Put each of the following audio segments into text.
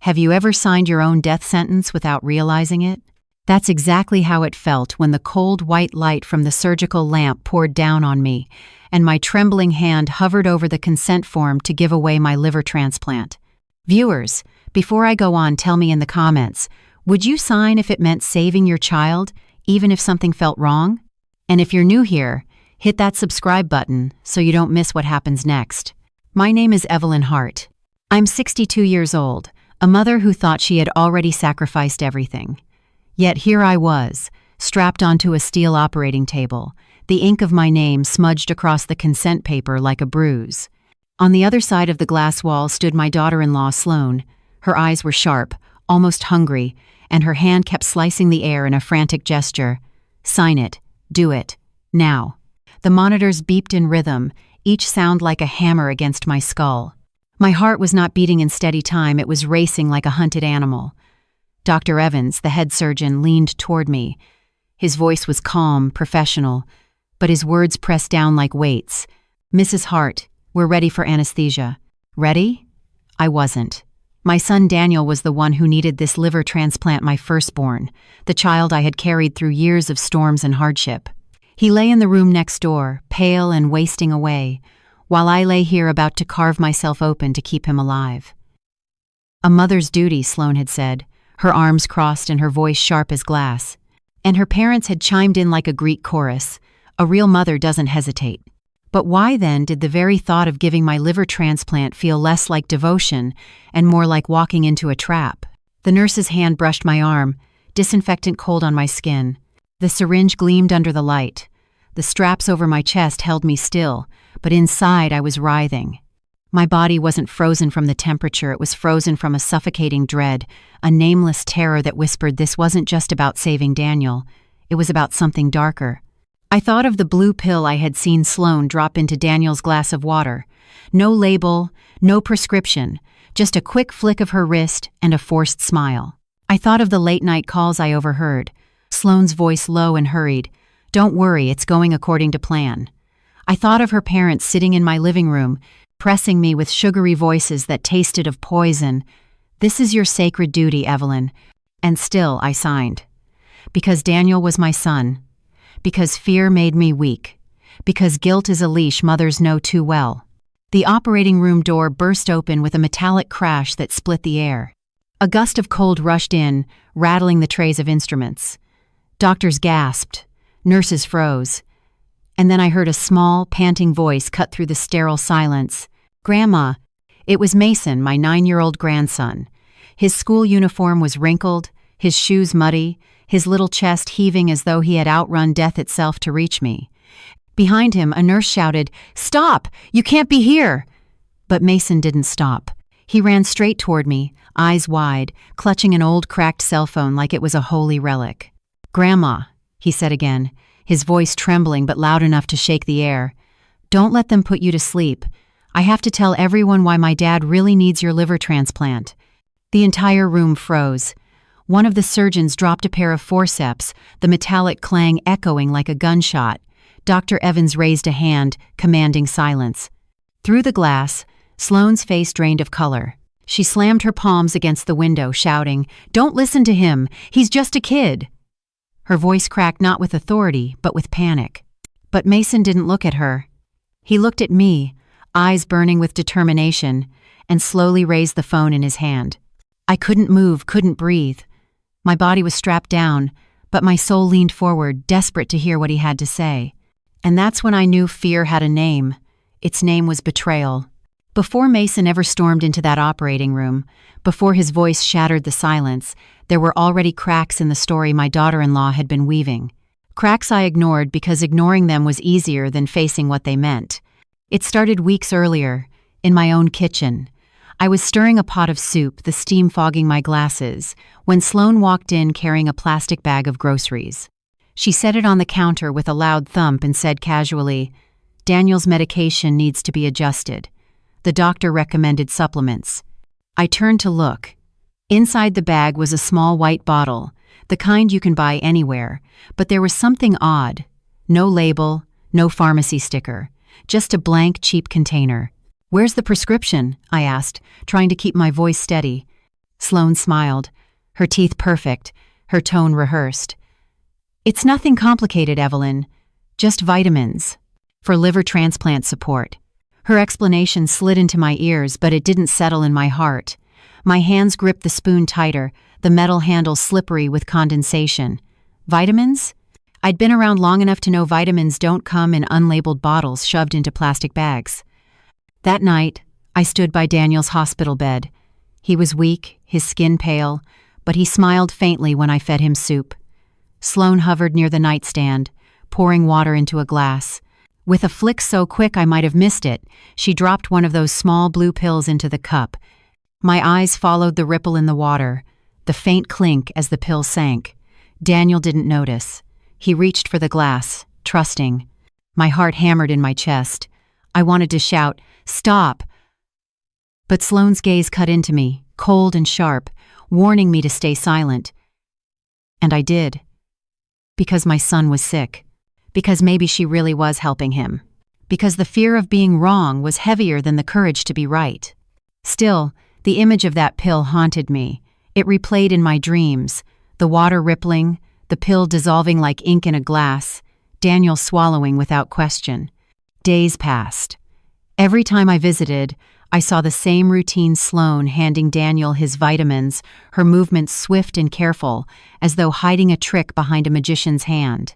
Have you ever signed your own death sentence without realizing it? That's exactly how it felt when the cold white light from the surgical lamp poured down on me, and my trembling hand hovered over the consent form to give away my liver transplant. Viewers, before I go on, tell me in the comments, would you sign if it meant saving your child, even if something felt wrong? And if you're new here, hit that subscribe button so you don't miss what happens next. My name is Evelyn Hart. I'm 62 years old, a mother who thought she had already sacrificed everything. Yet here I was, strapped onto a steel operating table, the ink of my name smudged across the consent paper like a bruise. On the other side of the glass wall stood my daughter-in-law, Sloane. Her eyes were sharp, almost hungry, and her hand kept slicing the air in a frantic gesture. Sign it. Do it. Now. The monitors beeped in rhythm, each sound like a hammer against my skull. My heart was not beating in steady time, it was racing like a hunted animal. Dr. Evans, the head surgeon, leaned toward me. His voice was calm, professional, but his words pressed down like weights. "Mrs. Hart, we're ready for anesthesia." Ready? I wasn't. My son Daniel was the one who needed this liver transplant, my firstborn, the child I had carried through years of storms and hardship. He lay in the room next door, pale and wasting away, while I lay here about to carve myself open to keep him alive. "A mother's duty," Sloane had said, her arms crossed and her voice sharp as glass. And her parents had chimed in like a Greek chorus. A real mother doesn't hesitate. But why then did the very thought of giving my liver transplant feel less like devotion and more like walking into a trap? The nurse's hand brushed my arm, disinfectant cold on my skin. The syringe gleamed under the light. The straps over my chest held me still, but inside I was writhing. My body wasn't frozen from the temperature, it was frozen from a suffocating dread, a nameless terror that whispered this wasn't just about saving Daniel, it was about something darker. I thought of the blue pill I had seen Sloane drop into Daniel's glass of water. No label, no prescription, just a quick flick of her wrist and a forced smile. I thought of the late-night calls I overheard, Sloane's voice low and hurried. "Don't worry, it's going according to plan." I thought of her parents sitting in my living room, pressing me with sugary voices that tasted of poison. "This is your sacred duty, Evelyn." And still I signed. Because Daniel was my son. Because fear made me weak. Because guilt is a leash mothers know too well. The operating room door burst open with a metallic crash that split the air. A gust of cold rushed in, rattling the trays of instruments. Doctors gasped. Nurses froze. And then I heard a small, panting voice cut through the sterile silence. "Grandma." It was Mason, my 9-year-old grandson. His school uniform was wrinkled, his shoes muddy, his little chest heaving as though he had outrun death itself to reach me. Behind him, a nurse shouted, "Stop! You can't be here!" But Mason didn't stop. He ran straight toward me, eyes wide, clutching an old cracked cell phone like it was a holy relic. "Grandma," he said again, his voice trembling but loud enough to shake the air. "Don't let them put you to sleep. I have to tell everyone why my dad really needs your liver transplant." The entire room froze. One of the surgeons dropped a pair of forceps, the metallic clang echoing like a gunshot. Dr. Evans raised a hand, commanding silence. Through the glass, Sloane's face drained of color. She slammed her palms against the window, shouting, "Don't listen to him! He's just a kid!" Her voice cracked not with authority, but with panic. But Mason didn't look at her. He looked at me, eyes burning with determination, and slowly raised the phone in his hand. I couldn't move, couldn't breathe. My body was strapped down, but my soul leaned forward, desperate to hear what he had to say. And that's when I knew fear had a name. Its name was betrayal. Before Mason ever stormed into that operating room, before his voice shattered the silence, there were already cracks in the story my daughter-in-law had been weaving. Cracks I ignored because ignoring them was easier than facing what they meant. It started weeks earlier, in my own kitchen. I was stirring a pot of soup, the steam fogging my glasses, when Sloane walked in carrying a plastic bag of groceries. She set it on the counter with a loud thump and said casually, "Daniel's medication needs to be adjusted. The doctor recommended supplements." I turned to look. Inside the bag was a small white bottle, the kind you can buy anywhere, but there was something odd. No label, no pharmacy sticker, just a blank, cheap container. "Where's the prescription?" I asked, trying to keep my voice steady. Sloane smiled, her teeth perfect, her tone rehearsed. "It's nothing complicated, Evelyn. Just vitamins. For liver transplant support." Her explanation slid into my ears, but it didn't settle in my heart. My hands gripped the spoon tighter, the metal handle slippery with condensation. Vitamins? I'd been around long enough to know vitamins don't come in unlabeled bottles shoved into plastic bags. That night, I stood by Daniel's hospital bed. He was weak, his skin pale, but he smiled faintly when I fed him soup. Sloane hovered near the nightstand, pouring water into a glass. With a flick so quick I might have missed it, she dropped one of those small blue pills into the cup. My eyes followed the ripple in the water, the faint clink as the pill sank. Daniel didn't notice. He reached for the glass, trusting. My heart hammered in my chest. I wanted to shout, "Stop!" But Sloane's gaze cut into me, cold and sharp, warning me to stay silent. And I did. Because my son was sick. Because maybe she really was helping him. Because the fear of being wrong was heavier than the courage to be right. Still, the image of that pill haunted me. It replayed in my dreams, the water rippling, the pill dissolving like ink in a glass, Daniel swallowing without question. Days passed. Every time I visited, I saw the same routine: Sloane handing Daniel his vitamins, her movements swift and careful, as though hiding a trick behind a magician's hand.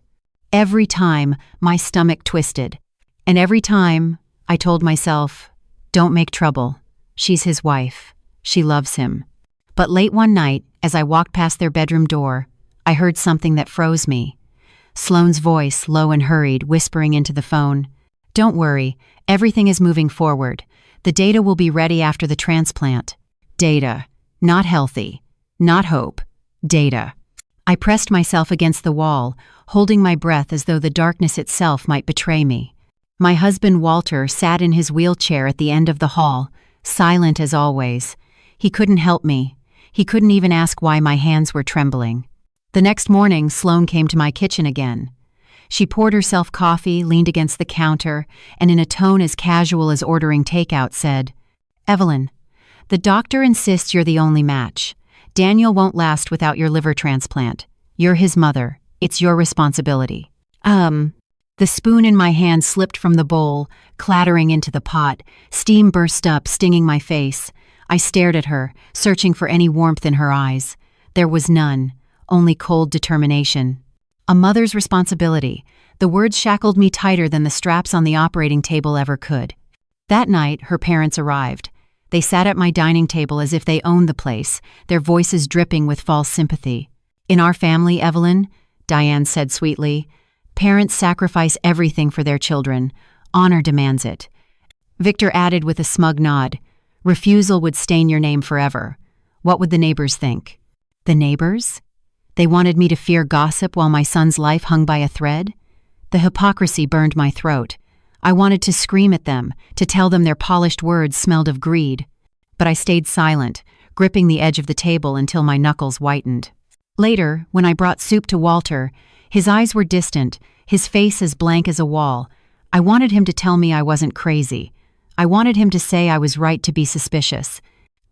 Every time, my stomach twisted. And every time, I told myself, "Don't make trouble. She's his wife. She loves him." But late one night, as I walked past their bedroom door, I heard something that froze me. Sloane's voice, low and hurried, whispering into the phone. "Don't worry, everything is moving forward. The data will be ready after the transplant." Data. Not healthy. Not hope. Data. I pressed myself against the wall, holding my breath as though the darkness itself might betray me. My husband Walter sat in his wheelchair at the end of the hall, silent as always. He couldn't help me. He couldn't even ask why my hands were trembling. The next morning, Sloane came to my kitchen again. She poured herself coffee, leaned against the counter, and in a tone as casual as ordering takeout said, "Evelyn, the doctor insists you're the only match. Daniel won't last without your liver transplant. You're his mother. It's your responsibility." The spoon in my hand slipped from the bowl, clattering into the pot. Steam burst up, stinging my face. I stared at her, searching for any warmth in her eyes. There was none, only cold determination. A mother's responsibility. The words shackled me tighter than the straps on the operating table ever could. That night, her parents arrived. They sat at my dining table as if they owned the place, their voices dripping with false sympathy. "In our family, Evelyn," Diane said sweetly, "parents sacrifice everything for their children. Honor demands it." Victor added with a smug nod, "Refusal would stain your name forever. What would the neighbors think?" The neighbors? They wanted me to fear gossip while my son's life hung by a thread? The hypocrisy burned my throat. I wanted to scream at them, to tell them their polished words smelled of greed. But I stayed silent, gripping the edge of the table until my knuckles whitened. Later, when I brought soup to Walter, his eyes were distant, his face as blank as a wall. I wanted him to tell me I wasn't crazy. I wanted him to say I was right to be suspicious.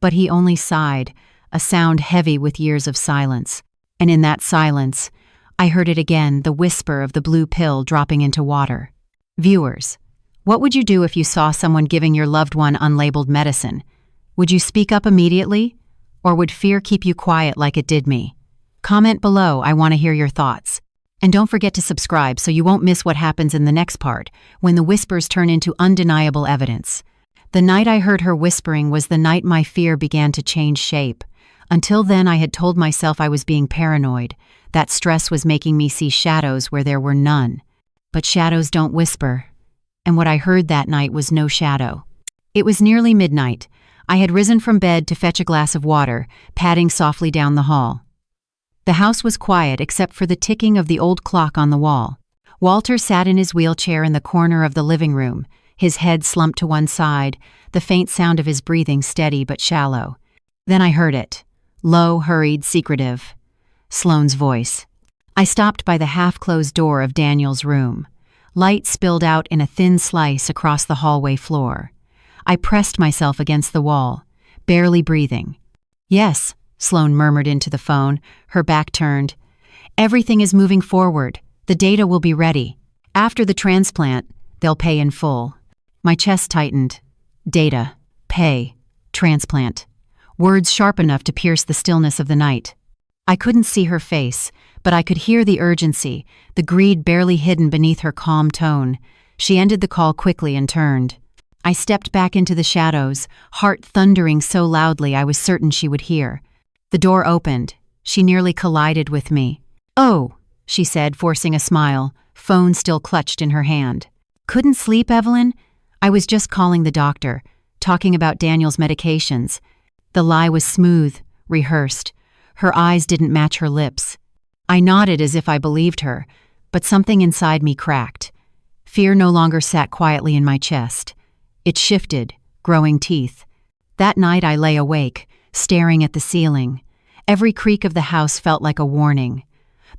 But he only sighed, a sound heavy with years of silence. And in that silence, I heard it again, the whisper of the blue pill dropping into water. Viewers, what would you do if you saw someone giving your loved one unlabeled medicine? Would you speak up immediately? Or would fear keep you quiet like it did me? Comment below, I want to hear your thoughts. And don't forget to subscribe so you won't miss what happens in the next part, when the whispers turn into undeniable evidence. The night I heard her whispering was the night my fear began to change shape. Until then, I had told myself I was being paranoid, that stress was making me see shadows where there were none. But shadows don't whisper. And what I heard that night was no shadow. It was nearly midnight. I had risen from bed to fetch a glass of water, padding softly down the hall. The house was quiet except for the ticking of the old clock on the wall. Walter sat in his wheelchair in the corner of the living room, his head slumped to one side, the faint sound of his breathing steady but shallow. Then I heard it. Low, hurried, secretive. Sloane's voice. I stopped by the half-closed door of Daniel's room. Light spilled out in a thin slice across the hallway floor. I pressed myself against the wall, barely breathing. Yes, Sloane murmured into the phone, her back turned. "Everything is moving forward. The data will be ready. After the transplant, they'll pay in full." My chest tightened. Data, pay, transplant. Words sharp enough to pierce the stillness of the night. I couldn't see her face, but I could hear the urgency, the greed barely hidden beneath her calm tone. She ended the call quickly and turned. I stepped back into the shadows, heart thundering so loudly I was certain she would hear. The door opened. She nearly collided with me. "Oh," she said, forcing a smile, phone still clutched in her hand. "Couldn't sleep, Evelyn? I was just calling the doctor, talking about Daniel's medications." The lie was smooth, rehearsed. Her eyes didn't match her lips. I nodded as if I believed her, but something inside me cracked. Fear no longer sat quietly in my chest. It shifted, growing teeth. That night I lay awake, staring at the ceiling. Every creak of the house felt like a warning.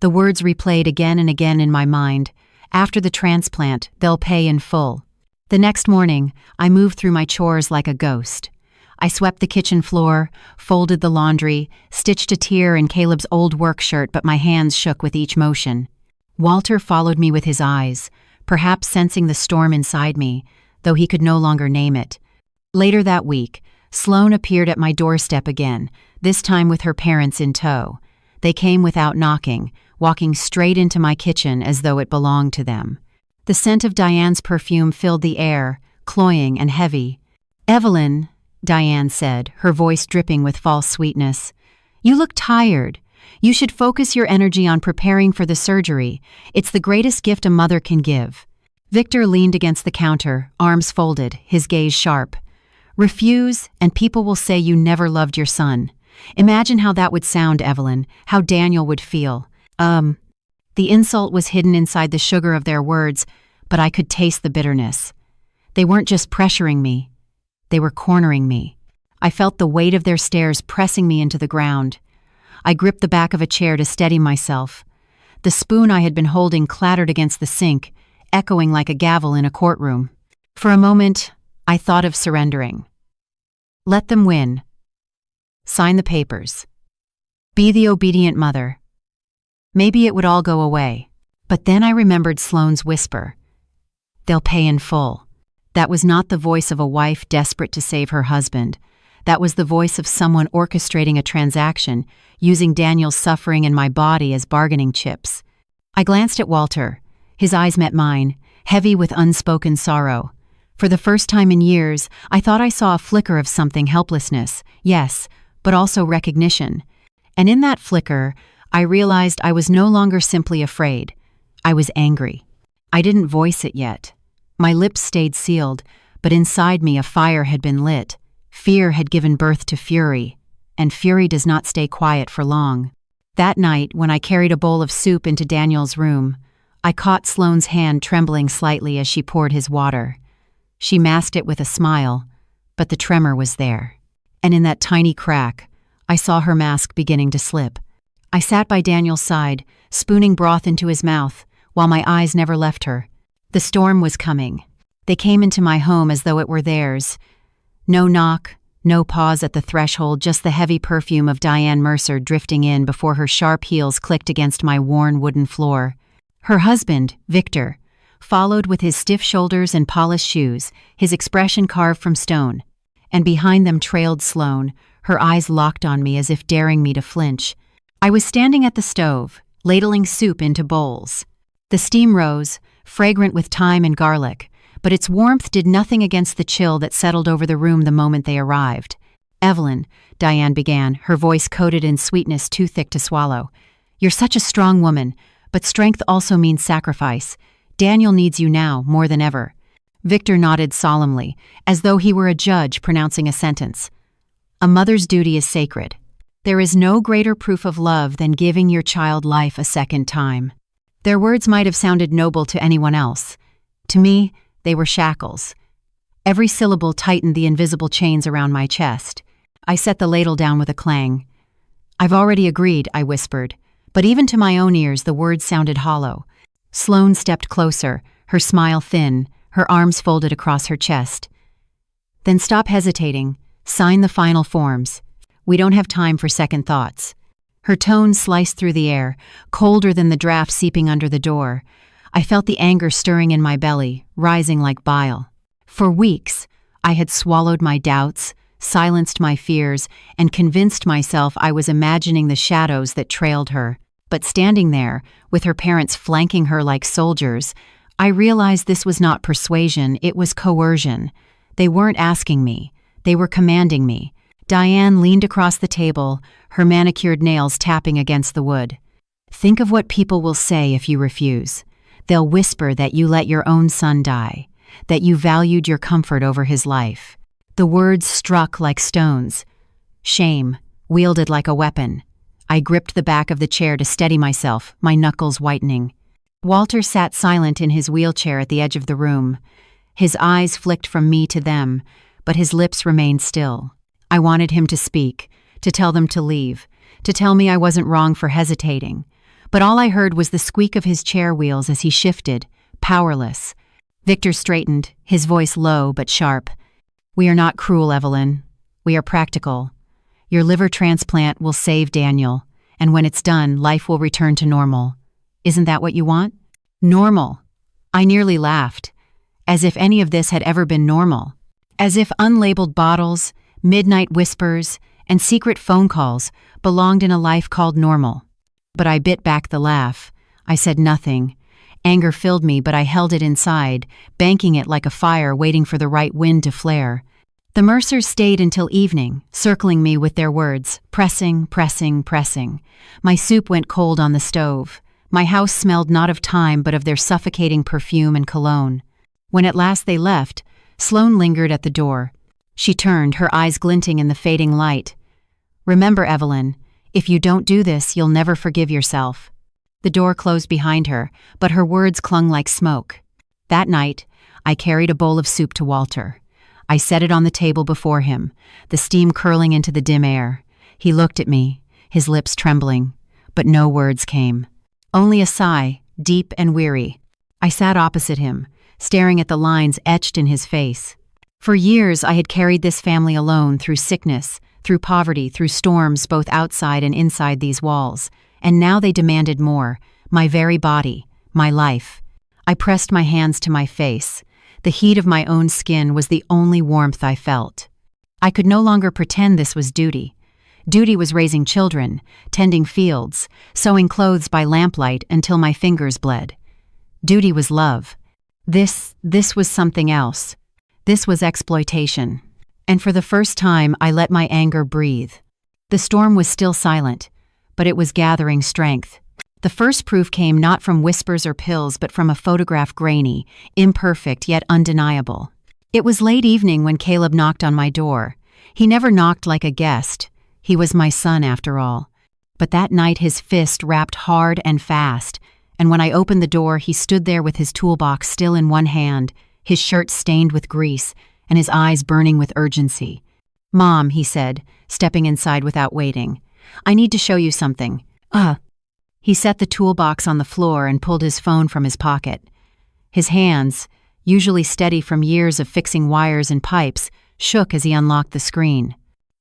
The words replayed again and again in my mind. After the transplant, they'll pay in full. The next morning, I moved through my chores like a ghost. I swept the kitchen floor, folded the laundry, stitched a tear in Caleb's old work shirt, but my hands shook with each motion. Walter followed me with his eyes, perhaps sensing the storm inside me, though he could no longer name it. Later that week, Sloane appeared at my doorstep again, this time with her parents in tow. They came without knocking, walking straight into my kitchen as though it belonged to them. The scent of Diane's perfume filled the air, cloying and heavy. "Evelyn," Diane said, her voice dripping with false sweetness, "you look tired. You should focus your energy on preparing for the surgery. It's the greatest gift a mother can give." Victor leaned against the counter, arms folded, his gaze sharp. "Refuse, and people will say you never loved your son. Imagine how that would sound, Evelyn, how Daniel would feel." The insult was hidden inside the sugar of their words, but I could taste the bitterness. They weren't just pressuring me. They were cornering me. I felt the weight of their stares pressing me into the ground. I gripped the back of a chair to steady myself. The spoon I had been holding clattered against the sink, echoing like a gavel in a courtroom. For a moment, I thought of surrendering. Let them win. Sign the papers. Be the obedient mother. Maybe it would all go away. But then I remembered Sloane's whisper. "They'll pay in full." That was not the voice of a wife desperate to save her husband. That was the voice of someone orchestrating a transaction, using Daniel's suffering and my body as bargaining chips. I glanced at Walter. His eyes met mine, heavy with unspoken sorrow. For the first time in years, I thought I saw a flicker of something: helplessness, yes, but also recognition. And in that flicker, I realized I was no longer simply afraid. I was angry. I didn't voice it yet. My lips stayed sealed, but inside me a fire had been lit. Fear had given birth to fury, and fury does not stay quiet for long. That night, when I carried a bowl of soup into Daniel's room, I caught Sloane's hand trembling slightly as she poured his water. She masked it with a smile, but the tremor was there. And in that tiny crack, I saw her mask beginning to slip. I sat by Daniel's side, spooning broth into his mouth, while my eyes never left her. The storm was coming. They came into my home as though it were theirs. No knock, no pause at the threshold, just the heavy perfume of Diane Mercer drifting in before her sharp heels clicked against my worn wooden floor. Her husband, Victor, followed with his stiff shoulders and polished shoes, his expression carved from stone. And behind them trailed Sloane, her eyes locked on me as if daring me to flinch. I was standing at the stove, ladling soup into bowls. The steam rose, fragrant with thyme and garlic, but its warmth did nothing against the chill that settled over the room the moment they arrived. "Evelyn," Diane began, her voice coated in sweetness too thick to swallow, "you're such a strong woman, but strength also means sacrifice. Daniel needs you now, more than ever." Victor nodded solemnly, as though he were a judge pronouncing a sentence. "A mother's duty is sacred. There is no greater proof of love than giving your child life a second time." Their words might have sounded noble to anyone else. To me, they were shackles. Every syllable tightened the invisible chains around my chest. I set the ladle down with a clang. "I've already agreed," I whispered, but even to my own ears the words sounded hollow. Sloane stepped closer, her smile thin, her arms folded across her chest. "Then stop hesitating. Sign the final forms. We don't have time for second thoughts." Her tone sliced through the air, colder than the draft seeping under the door. I felt the anger stirring in my belly, rising like bile. For weeks, I had swallowed my doubts, silenced my fears, and convinced myself I was imagining the shadows that trailed her. But standing there, with her parents flanking her like soldiers, I realized this was not persuasion, it was coercion. They weren't asking me, they were commanding me. Diane leaned across the table, her manicured nails tapping against the wood. "Think of what people will say if you refuse. They'll whisper that you let your own son die, that you valued your comfort over his life." The words struck like stones. Shame, wielded like a weapon. I gripped the back of the chair to steady myself, my knuckles whitening. Walter sat silent in his wheelchair at the edge of the room. His eyes flicked from me to them, but his lips remained still. I wanted him to speak, to tell them to leave, to tell me I wasn't wrong for hesitating. But all I heard was the squeak of his chair wheels as he shifted, powerless. Victor straightened, his voice low but sharp. "We are not cruel, Evelyn. We are practical. Your liver transplant will save Daniel, and when it's done, life will return to normal. Isn't that what you want?" Normal. I nearly laughed, as if any of this had ever been normal. As if unlabeled bottles, midnight whispers, and secret phone calls belonged in a life called normal. But I bit back the laugh. I said nothing. Anger filled me, but I held it inside, banking it like a fire waiting for the right wind to flare. The Mercers stayed until evening, circling me with their words, pressing, pressing, pressing. My soup went cold on the stove. My house smelled not of time but of their suffocating perfume and cologne. When at last they left, Sloane lingered at the door. She turned, her eyes glinting in the fading light. "Remember, Evelyn, if you don't do this, you'll never forgive yourself." The door closed behind her, but her words clung like smoke. That night, I carried a bowl of soup to Walter. I set it on the table before him, the steam curling into the dim air. He looked at me, his lips trembling, but no words came. Only a sigh, deep and weary. I sat opposite him, staring at the lines etched in his face. For years I had carried this family alone through sickness, through poverty, through storms both outside and inside these walls, and now they demanded more, my very body, my life. I pressed my hands to my face. The heat of my own skin was the only warmth I felt. I could no longer pretend this was duty. Duty was raising children, tending fields, sewing clothes by lamplight until my fingers bled. Duty was love. This was something else. This was exploitation. And for the first time, I let my anger breathe. The storm was still silent, but it was gathering strength. The first proof came not from whispers or pills, but from a photograph grainy, imperfect yet undeniable. It was late evening when Caleb knocked on my door. He never knocked like a guest. He was my son, after all. But that night his fist rapped hard and fast, and when I opened the door, he stood there with his toolbox still in one hand, his shirt stained with grease, and his eyes burning with urgency. "Mom," he said, stepping inside without waiting. "I need to show you something." He set the toolbox on the floor and pulled his phone from his pocket. His hands, usually steady from years of fixing wires and pipes, shook as he unlocked the screen.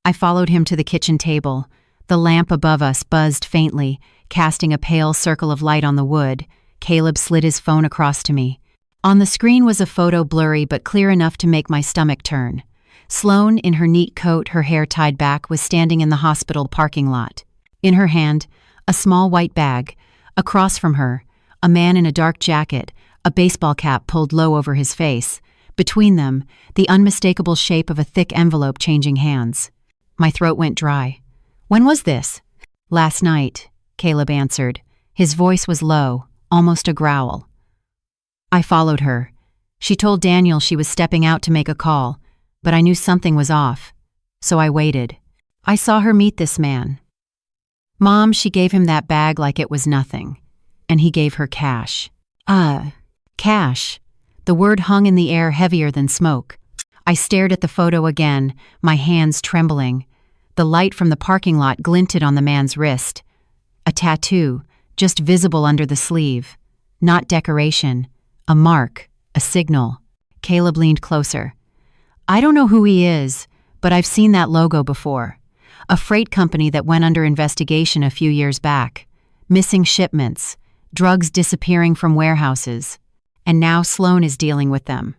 I followed him to the kitchen table. The lamp above us buzzed faintly, casting a pale circle of light on the wood. Caleb slid his phone across to me. On the screen was a photo, blurry but clear enough to make my stomach turn. Sloane, in her neat coat, her hair tied back, was standing in the hospital parking lot. In her hand, a small white bag. Across from her, a man in a dark jacket, a baseball cap pulled low over his face. Between them, the unmistakable shape of a thick envelope changing hands. My throat went dry. "When was this?" "Last night," Caleb answered. His voice was low, almost a growl. I followed her. She told Daniel she was stepping out to make a call, but I knew something was off, so I waited. I saw her meet this man. Mom, she gave him that bag like it was nothing, and he gave her cash. Cash. The word hung in the air heavier than smoke. I stared at the photo again, my hands trembling. The light from the parking lot glinted on the man's wrist. A tattoo, just visible under the sleeve. Not decoration. A mark, a signal. Caleb leaned closer. "I don't know who he is, but I've seen that logo before. a freight company that went under investigation a few years back. Missing shipments, drugs disappearing from warehouses. And now Sloan is dealing with them.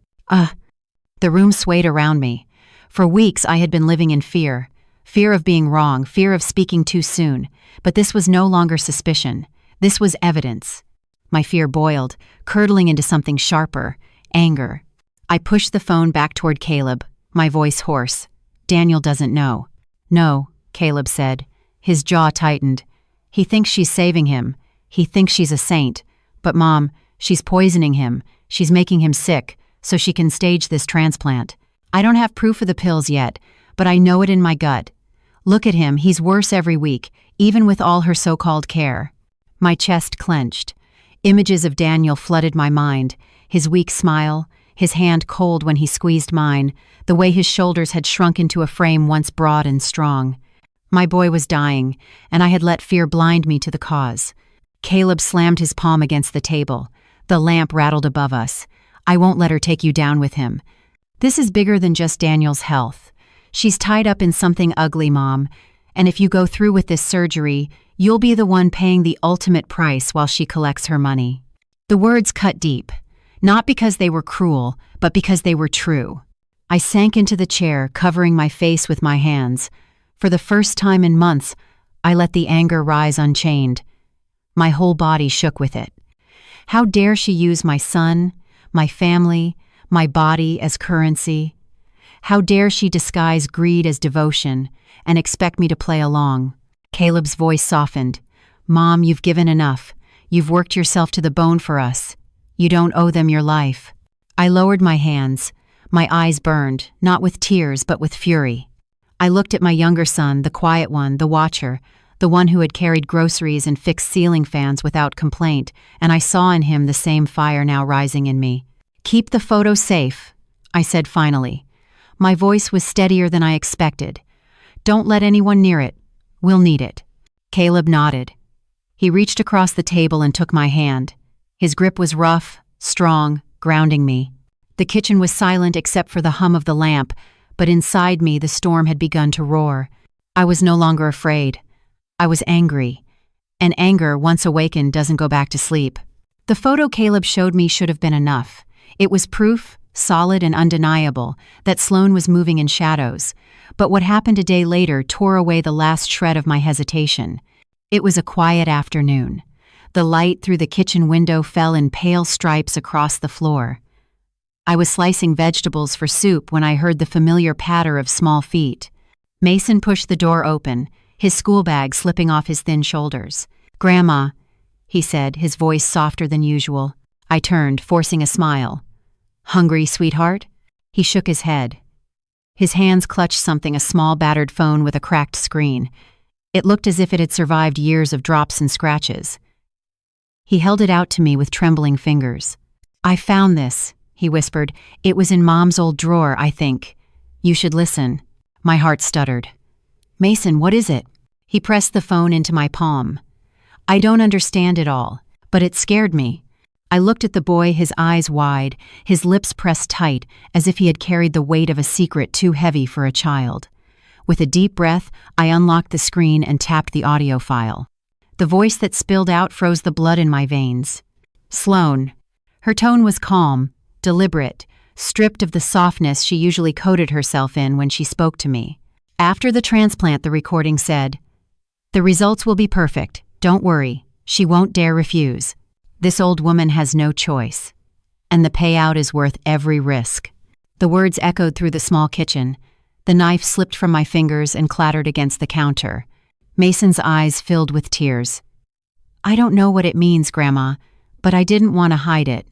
The room swayed around me. For weeks I had been living in fear. Fear of being wrong, fear of speaking too soon. But this was no longer suspicion. This was evidence. My fear boiled, curdling into something sharper, anger. I pushed the phone back toward Caleb, my voice hoarse. Daniel doesn't know. No, Caleb said. His jaw tightened. He thinks she's saving him. He thinks she's a saint. But Mom, she's poisoning him. She's making him sick, so she can stage this transplant. I don't have proof of the pills yet, but I know it in my gut. Look at him, he's worse every week, even with all her so-called care. My chest clenched. Images of Daniel flooded my mind, his weak smile, his hand cold when he squeezed mine, the way his shoulders had shrunk into a frame once broad and strong. My boy was dying, and I had let fear blind me to the cause. Caleb slammed his palm against the table. The lamp rattled above us. I won't let her take you down with him. This is bigger than just Daniel's health. She's tied up in something ugly, Mom, and if you go through with this surgery, you'll be the one paying the ultimate price while she collects her money. The words cut deep, not because they were cruel, but because they were true. I sank into the chair, covering my face with my hands. For the first time in months, I let the anger rise unchained. My whole body shook with it. How dare she use my son, my family, my body as currency? How dare she disguise greed as devotion and expect me to play along? Caleb's voice softened. Mom, you've given enough. You've worked yourself to the bone for us. You don't owe them your life. I lowered my hands. My eyes burned, not with tears, but with fury. I looked at my younger son, the quiet one, the watcher, the one who had carried groceries and fixed ceiling fans without complaint, and I saw in him the same fire now rising in me. Keep the photo safe, I said finally. My voice was steadier than I expected. Don't let anyone near it. We'll need it. Caleb nodded. He reached across the table and took my hand. His grip was rough, strong, grounding me. The kitchen was silent except for the hum of the lamp, but inside me the storm had begun to roar. I was no longer afraid. I was angry. And anger, once awakened, doesn't go back to sleep. The photo Caleb showed me should have been enough. It was proof, solid and undeniable, that Sloan was moving in shadows. But what happened a day later tore away the last shred of my hesitation. It was a quiet afternoon. The light through the kitchen window fell in pale stripes across the floor. I was slicing vegetables for soup when I heard the familiar patter of small feet. Mason pushed the door open, his school bag slipping off his thin shoulders. "Grandma," he said, his voice softer than usual. I turned, forcing a smile. "Hungry, sweetheart?" He shook his head. His hands clutched something, a small battered phone with a cracked screen. It looked as if it had survived years of drops and scratches. He held it out to me with trembling fingers. "I found this," he whispered. "It was in Mom's old drawer, I think. You should listen." My heart stuttered. "Mason, what is it?" He pressed the phone into my palm. I don't understand it all, but it scared me. I looked at the boy, his eyes wide, his lips pressed tight, as if he had carried the weight of a secret too heavy for a child. With a deep breath, I unlocked the screen and tapped the audio file. The voice that spilled out froze the blood in my veins. Sloan. Her tone was calm, deliberate, stripped of the softness she usually coated herself in when she spoke to me. After the transplant, the recording said, "The results will be perfect. Don't worry. She won't dare refuse. This old woman has no choice. And the payout is worth every risk." The words echoed through the small kitchen. The knife slipped from my fingers and clattered against the counter. Mason's eyes filled with tears. "I don't know what it means, Grandma, but I didn't want to hide it.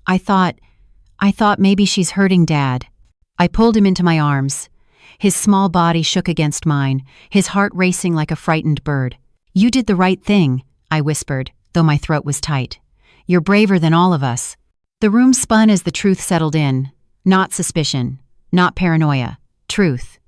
I thought maybe she's hurting Dad." I pulled him into my arms. His small body shook against mine, his heart racing like a frightened bird. "You did the right thing," I whispered, though my throat was tight. "You're braver than all of us." The room spun as the truth settled in. Not suspicion, not paranoia, truth.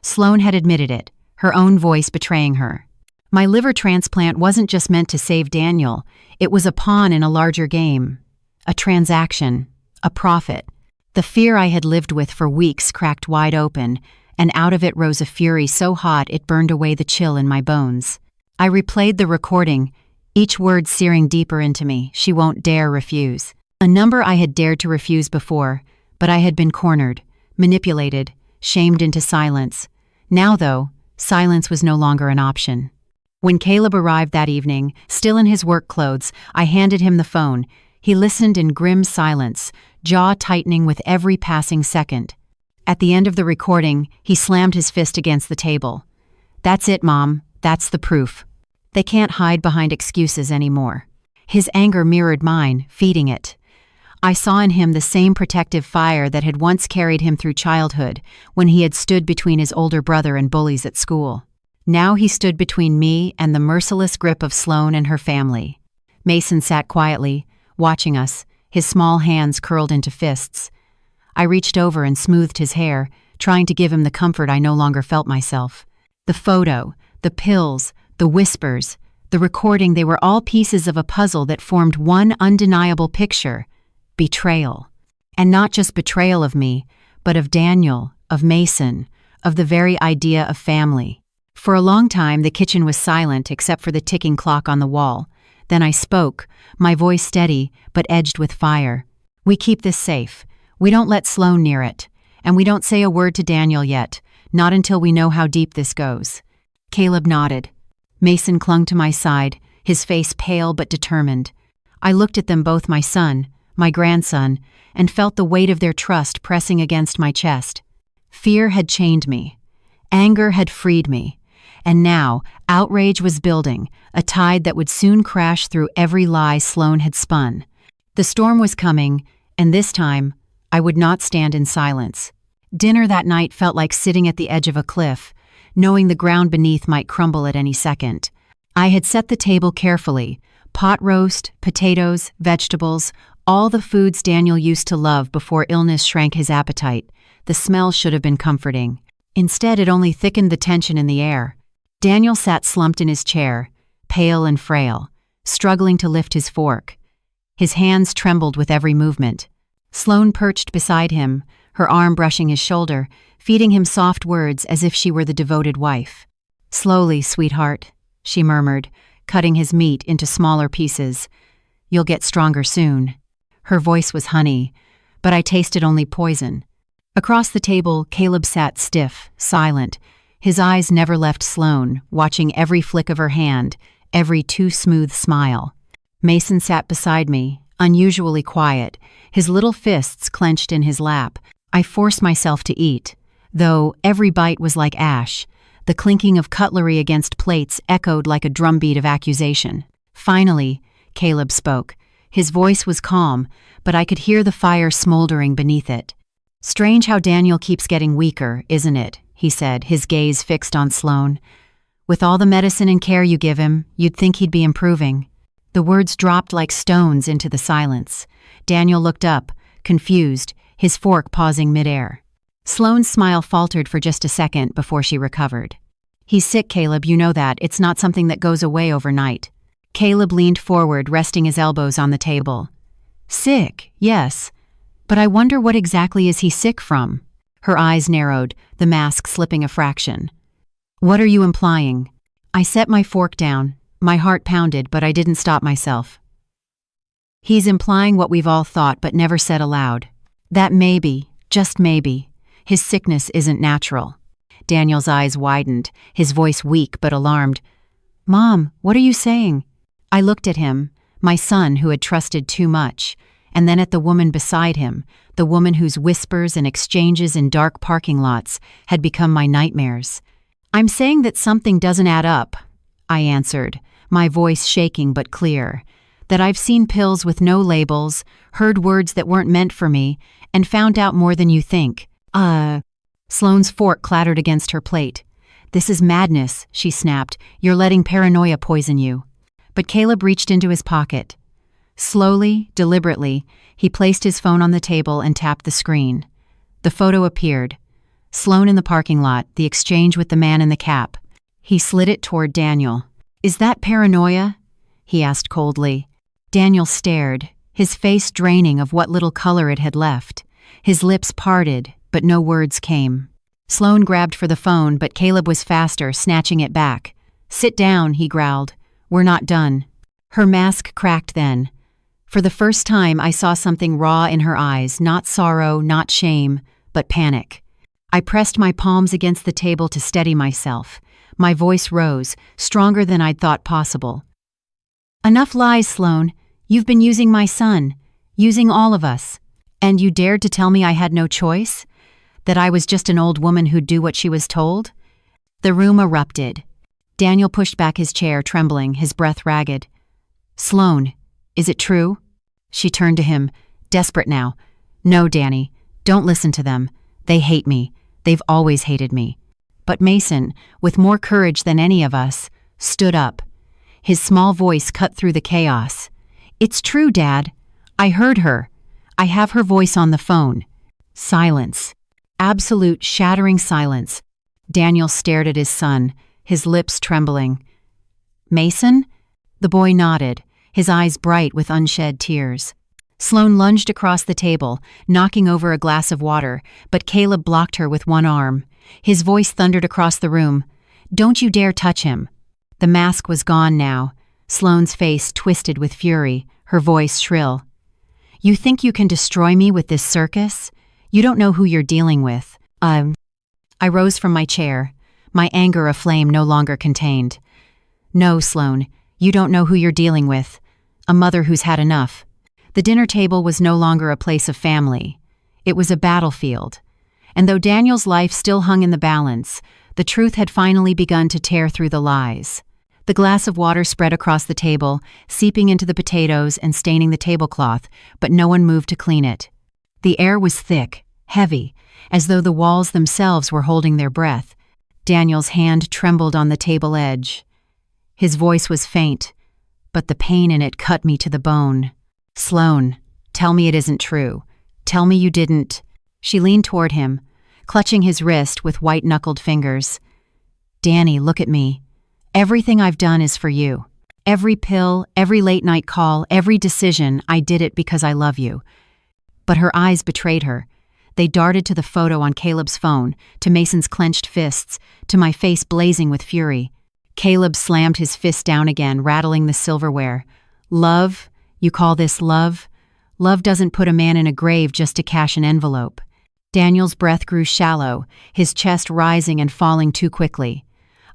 Sloan had admitted it, her own voice betraying her. My liver transplant wasn't just meant to save Daniel, it was a pawn in a larger game. A transaction, a profit. The fear I had lived with for weeks cracked wide open, and out of it rose a fury so hot it burned away the chill in my bones. I replayed the recording, each word searing deeper into me. She won't dare refuse. A number I had dared to refuse before, but I had been cornered, manipulated, shamed into silence. Now, though, silence was no longer an option. When Caleb arrived that evening, still in his work clothes, I handed him the phone. He listened in grim silence, jaw tightening with every passing second. At the end of the recording, he slammed his fist against the table. "That's it, Mom. That's the proof. They can't hide behind excuses anymore." His anger mirrored mine, feeding it. I saw in him the same protective fire that had once carried him through childhood, when he had stood between his older brother and bullies at school. Now he stood between me and the merciless grip of Sloane and her family. Mason sat quietly, watching us, his small hands curled into fists. I reached over and smoothed his hair, trying to give him the comfort I no longer felt myself. The photo, the pills, the whispers, the recording, they were all pieces of a puzzle that formed one undeniable picture: betrayal. And not just betrayal of me, but of Daniel, of Mason, of the very idea of family. For a long time, the kitchen was silent except for the ticking clock on the wall. Then I spoke, my voice steady but edged with fire. "We keep this safe. We don't let Sloane near it. And we don't say a word to Daniel yet, not until we know how deep this goes." Caleb nodded. Mason clung to my side, his face pale but determined. I looked at them both, my son, my grandson, and felt the weight of their trust pressing against my chest. Fear had chained me. Anger had freed me. And now, outrage was building, a tide that would soon crash through every lie Sloane had spun. The storm was coming, and this time, I would not stand in silence. Dinner that night felt like sitting at the edge of a cliff, knowing the ground beneath might crumble at any second. I had set the table carefully: pot roast, potatoes, vegetables, all the foods Daniel used to love before illness shrank his appetite. The smell should have been comforting. Instead, it only thickened the tension in the air. Daniel sat slumped in his chair, pale and frail, struggling to lift his fork. His hands trembled with every movement. Sloane perched beside him, her arm brushing his shoulder, feeding him soft words as if she were the devoted wife. "Slowly, sweetheart," she murmured, cutting his meat into smaller pieces. "You'll get stronger soon." Her voice was honey, but I tasted only poison. Across the table, Caleb sat stiff, silent. His eyes never left Sloane, watching every flick of her hand, every too smooth smile. Mason sat beside me, unusually quiet, his little fists clenched in his lap. I forced myself to eat, though every bite was like ash. The clinking of cutlery against plates echoed like a drumbeat of accusation. Finally, Caleb spoke. His voice was calm, but I could hear the fire smoldering beneath it. "Strange how Daniel keeps getting weaker, isn't it?" he said, his gaze fixed on Sloane. "With all the medicine and care you give him, you'd think he'd be improving." The words dropped like stones into the silence. Daniel looked up, confused, his fork pausing midair. Sloane's smile faltered for just a second before she recovered. "He's sick, Caleb, you know that. It's not something that goes away overnight." Caleb leaned forward, resting his elbows on the table. "Sick, yes. But I wonder what exactly is he sick from?" Her eyes narrowed, the mask slipping a fraction. "What are you implying?" I set my fork down. My heart pounded, but I didn't stop myself. "He's implying what we've all thought but never said aloud. That maybe, just maybe, his sickness isn't natural." Daniel's eyes widened, his voice weak but alarmed. "Mom, what are you saying?" I looked at him, my son who had trusted too much, and then at the woman beside him, the woman whose whispers and exchanges in dark parking lots had become my nightmares. "I'm saying that something doesn't add up," I answered, my voice shaking but clear. "That I've seen pills with no labels, heard words that weren't meant for me, and found out more than you think." Sloane's fork clattered against her plate. "This is madness," she snapped. "You're letting paranoia poison you." But Caleb reached into his pocket. Slowly, deliberately, he placed his phone on the table and tapped the screen. The photo appeared. Sloane in the parking lot, the exchange with the man in the cap. He slid it toward Daniel. "Is that paranoia?" he asked coldly. Daniel stared, his face draining of what little color it had left. His lips parted, but no words came. Sloane grabbed for the phone, but Caleb was faster, snatching it back. "Sit down," he growled. "We're not done." Her mask cracked then. For the first time, I saw something raw in her eyes, not sorrow, not shame, but panic. I pressed my palms against the table to steady myself. My voice rose, stronger than I'd thought possible. "Enough lies, Sloane. You've been using my son, using all of us. And you dared to tell me I had no choice? That I was just an old woman who'd do what she was told?" The room erupted. Daniel pushed back his chair, trembling, his breath ragged. "Sloane, is it true?" She turned to him, desperate now. "No, Danny, don't listen to them. They hate me. They've always hated me." But Mason, with more courage than any of us, stood up. His small voice cut through the chaos. "It's true, Dad. I heard her. I have her voice on the phone." Silence. Absolute, shattering silence. Daniel stared at his son, his lips trembling. "Mason?" The boy nodded, his eyes bright with unshed tears. Sloane lunged across the table, knocking over a glass of water, but Caleb blocked her with one arm. His voice thundered across the room. "Don't you dare touch him." The mask was gone now. Sloane's face twisted with fury, her voice shrill. "You think you can destroy me with this circus? You don't know who you're dealing with." I rose from my chair, my anger a flame no longer contained. "No, Sloane, you don't know who you're dealing with. A mother who's had enough." The dinner table was no longer a place of family. It was a battlefield. And though Daniel's life still hung in the balance, the truth had finally begun to tear through the lies. The glass of water spread across the table, seeping into the potatoes and staining the tablecloth, but no one moved to clean it. The air was thick, heavy, as though the walls themselves were holding their breath. Daniel's hand trembled on the table edge. His voice was faint, but the pain in it cut me to the bone. "Sloane, tell me it isn't true. Tell me you didn't." She leaned toward him, clutching his wrist with white-knuckled fingers. "Danny, look at me. Everything I've done is for you. Every pill, every late-night call, every decision, I did it because I love you." But her eyes betrayed her. They darted to the photo on Caleb's phone, to Mason's clenched fists, to my face blazing with fury. Caleb slammed his fist down again, rattling the silverware. "Love? You call this love? Love doesn't put a man in a grave just to cash an envelope." Daniel's breath grew shallow, his chest rising and falling too quickly.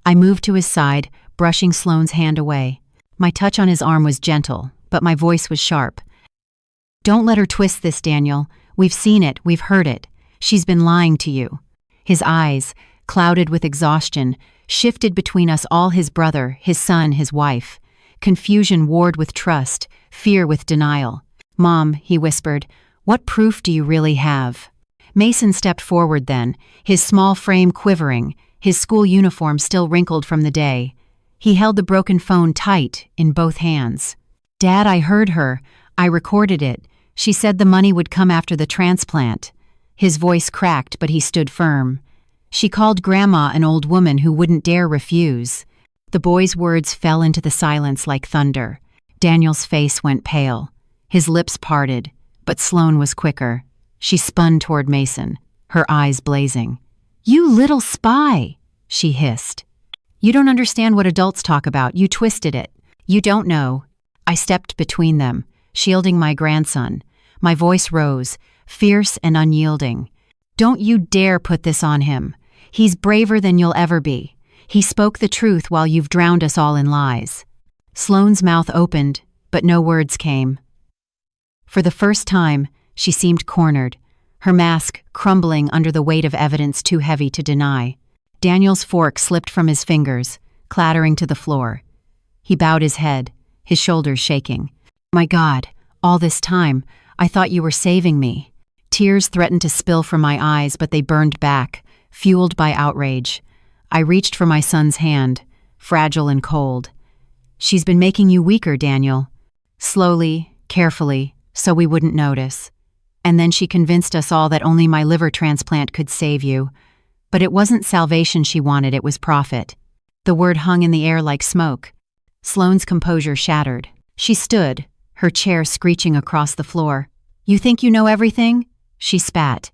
I moved to his side, brushing Sloane's hand away. My touch on his arm was gentle, but my voice was sharp. "Don't let her twist this, Daniel. We've seen it, we've heard it. She's been lying to you." His eyes, clouded with exhaustion, shifted between us all: his brother, his son, his wife. Confusion warred with trust, fear with denial. "Mom," he whispered, "what proof do you really have?" Mason stepped forward then, his small frame quivering, his school uniform still wrinkled from the day. He held the broken phone tight in both hands. "Dad, I heard her. I recorded it. She said the money would come after the transplant." His voice cracked, but he stood firm. "She called Grandma an old woman who wouldn't dare refuse." The boy's words fell into the silence like thunder. Daniel's face went pale. His lips parted, but Sloane was quicker. She spun toward Mason, her eyes blazing. "You little spy," she hissed. "You don't understand what adults talk about. You twisted it. You don't know." I stepped between them, shielding my grandson. My voice rose, fierce and unyielding. "Don't you dare put this on him. He's braver than you'll ever be. He spoke the truth while you've drowned us all in lies." Sloane's mouth opened, but no words came. For the first time, she seemed cornered, her mask crumbling under the weight of evidence too heavy to deny. Daniel's fork slipped from his fingers, clattering to the floor. He bowed his head, his shoulders shaking. "My God, all this time, I thought you were saving me." Tears threatened to spill from my eyes, but they burned back, fueled by outrage. I reached for my son's hand, fragile and cold. "She's been making you weaker, Daniel." Slowly, carefully, so we wouldn't notice. "And then she convinced us all that only my liver transplant could save you. But it wasn't salvation she wanted, it was profit." The word hung in the air like smoke. Sloane's composure shattered. She stood, her chair screeching across the floor. "You think you know everything?" She spat.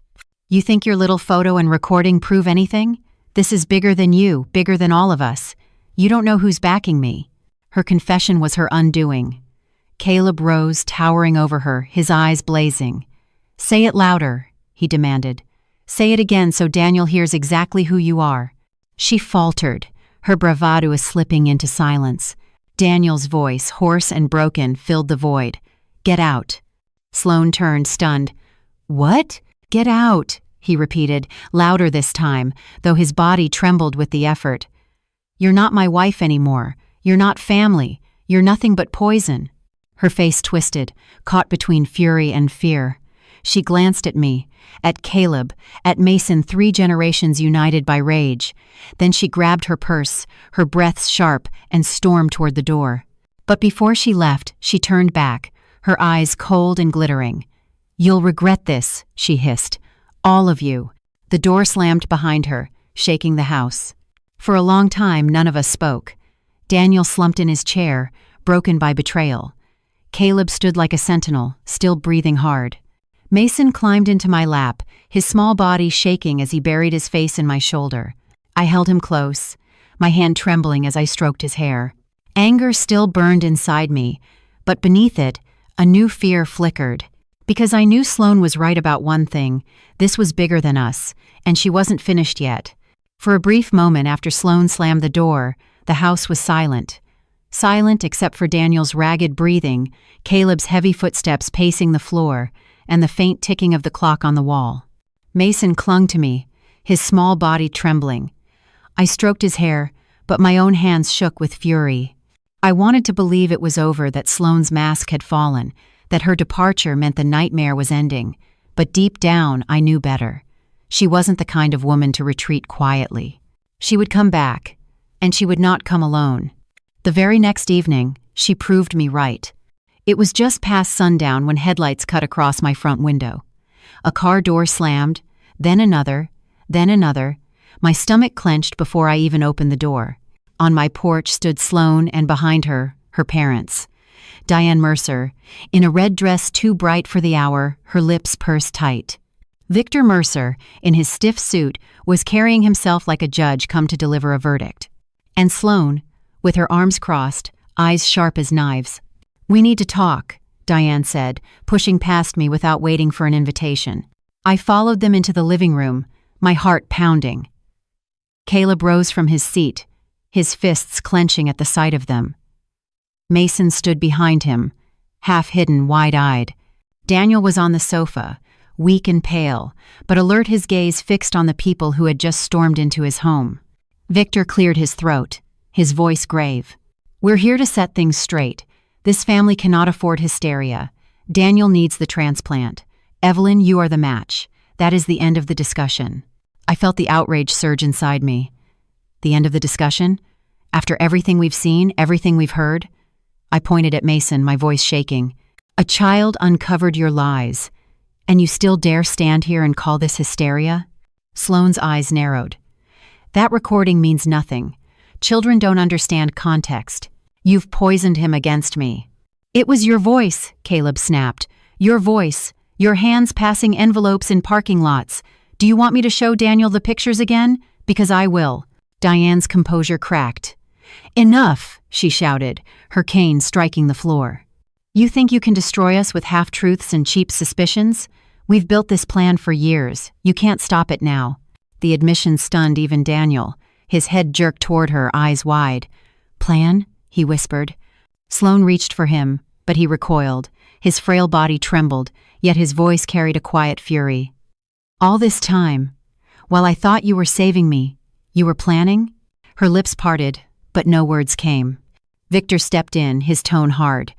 You think your little photo and recording prove anything? This is bigger than you, bigger than all of us. You don't know who's backing me." Her confession was her undoing. Caleb rose, towering over her, his eyes blazing. "Say it louder," he demanded. "Say it again so Daniel hears exactly who you are." She faltered, her bravado slipping into silence. Daniel's voice, hoarse and broken, filled the void. "Get out." Sloane turned, stunned. "What?" "Get out," he repeated, louder this time, though his body trembled with the effort. "You're not my wife anymore. You're not family. You're nothing but poison." Her face twisted, caught between fury and fear. She glanced at me, at Caleb, at Mason, 3 generations united by rage. Then she grabbed her purse, her breath sharp, and stormed toward the door. But before she left, she turned back, her eyes cold and glittering. "You'll regret this," she hissed. "All of you." The door slammed behind her, shaking the house. For a long time, none of us spoke. Daniel slumped in his chair, broken by betrayal. Caleb stood like a sentinel, still breathing hard. Mason climbed into my lap, his small body shaking as he buried his face in my shoulder. I held him close, my hand trembling as I stroked his hair. Anger still burned inside me, but beneath it, a new fear flickered. Because I knew Sloane was right about one thing: this was bigger than us, and she wasn't finished yet. For a brief moment after Sloane slammed the door, the house was silent. Silent except for Daniel's ragged breathing, Caleb's heavy footsteps pacing the floor, and the faint ticking of the clock on the wall. Mason clung to me, his small body trembling. I stroked his hair, but my own hands shook with fury. I wanted to believe it was over, that Sloane's mask had fallen, that her departure meant the nightmare was ending, but deep down I knew better. She wasn't the kind of woman to retreat quietly. She would come back, and she would not come alone. The very next evening, she proved me right. It was just past sundown when headlights cut across my front window. A car door slammed, then another, then another. My stomach clenched before I even opened the door. On my porch stood Sloane, and behind her, her parents. Diane Mercer, in a red dress too bright for the hour, her lips pursed tight. Victor Mercer, in his stiff suit, was carrying himself like a judge come to deliver a verdict. And Sloane, with her arms crossed, eyes sharp as knives. "We need to talk," Diane said, pushing past me without waiting for an invitation. I followed them into the living room, my heart pounding. Caleb rose from his seat, his fists clenching at the sight of them. Mason stood behind him, half-hidden, wide-eyed. Daniel was on the sofa, weak and pale, but alert, his gaze fixed on the people who had just stormed into his home. Victor cleared his throat, his voice grave. "We're here to set things straight. This family cannot afford hysteria. Daniel needs the transplant. Evelyn, you are the match. That is the end of the discussion." I felt the outrage surge inside me. The end of the discussion? After everything we've seen, everything we've heard? I pointed at Mason, my voice shaking. "A child uncovered your lies, and you still dare stand here and call this hysteria?" Sloane's eyes narrowed. "That recording means nothing. Children don't understand context. You've poisoned him against me." "It was your voice," Caleb snapped. "Your voice. Your hands passing envelopes in parking lots. Do you want me to show Daniel the pictures again? Because I will." Diane's composure cracked. "Enough," she shouted, her cane striking the floor. "You think you can destroy us with half-truths and cheap suspicions? We've built this plan for years. You can't stop it now." The admission stunned even Daniel. His head jerked toward her, eyes wide. "Plan?" he whispered. Sloane reached for him, but he recoiled. His frail body trembled, yet his voice carried a quiet fury. "All this time, while I thought you were saving me, you were planning?" Her lips parted, but no words came. Victor stepped in, his tone hard.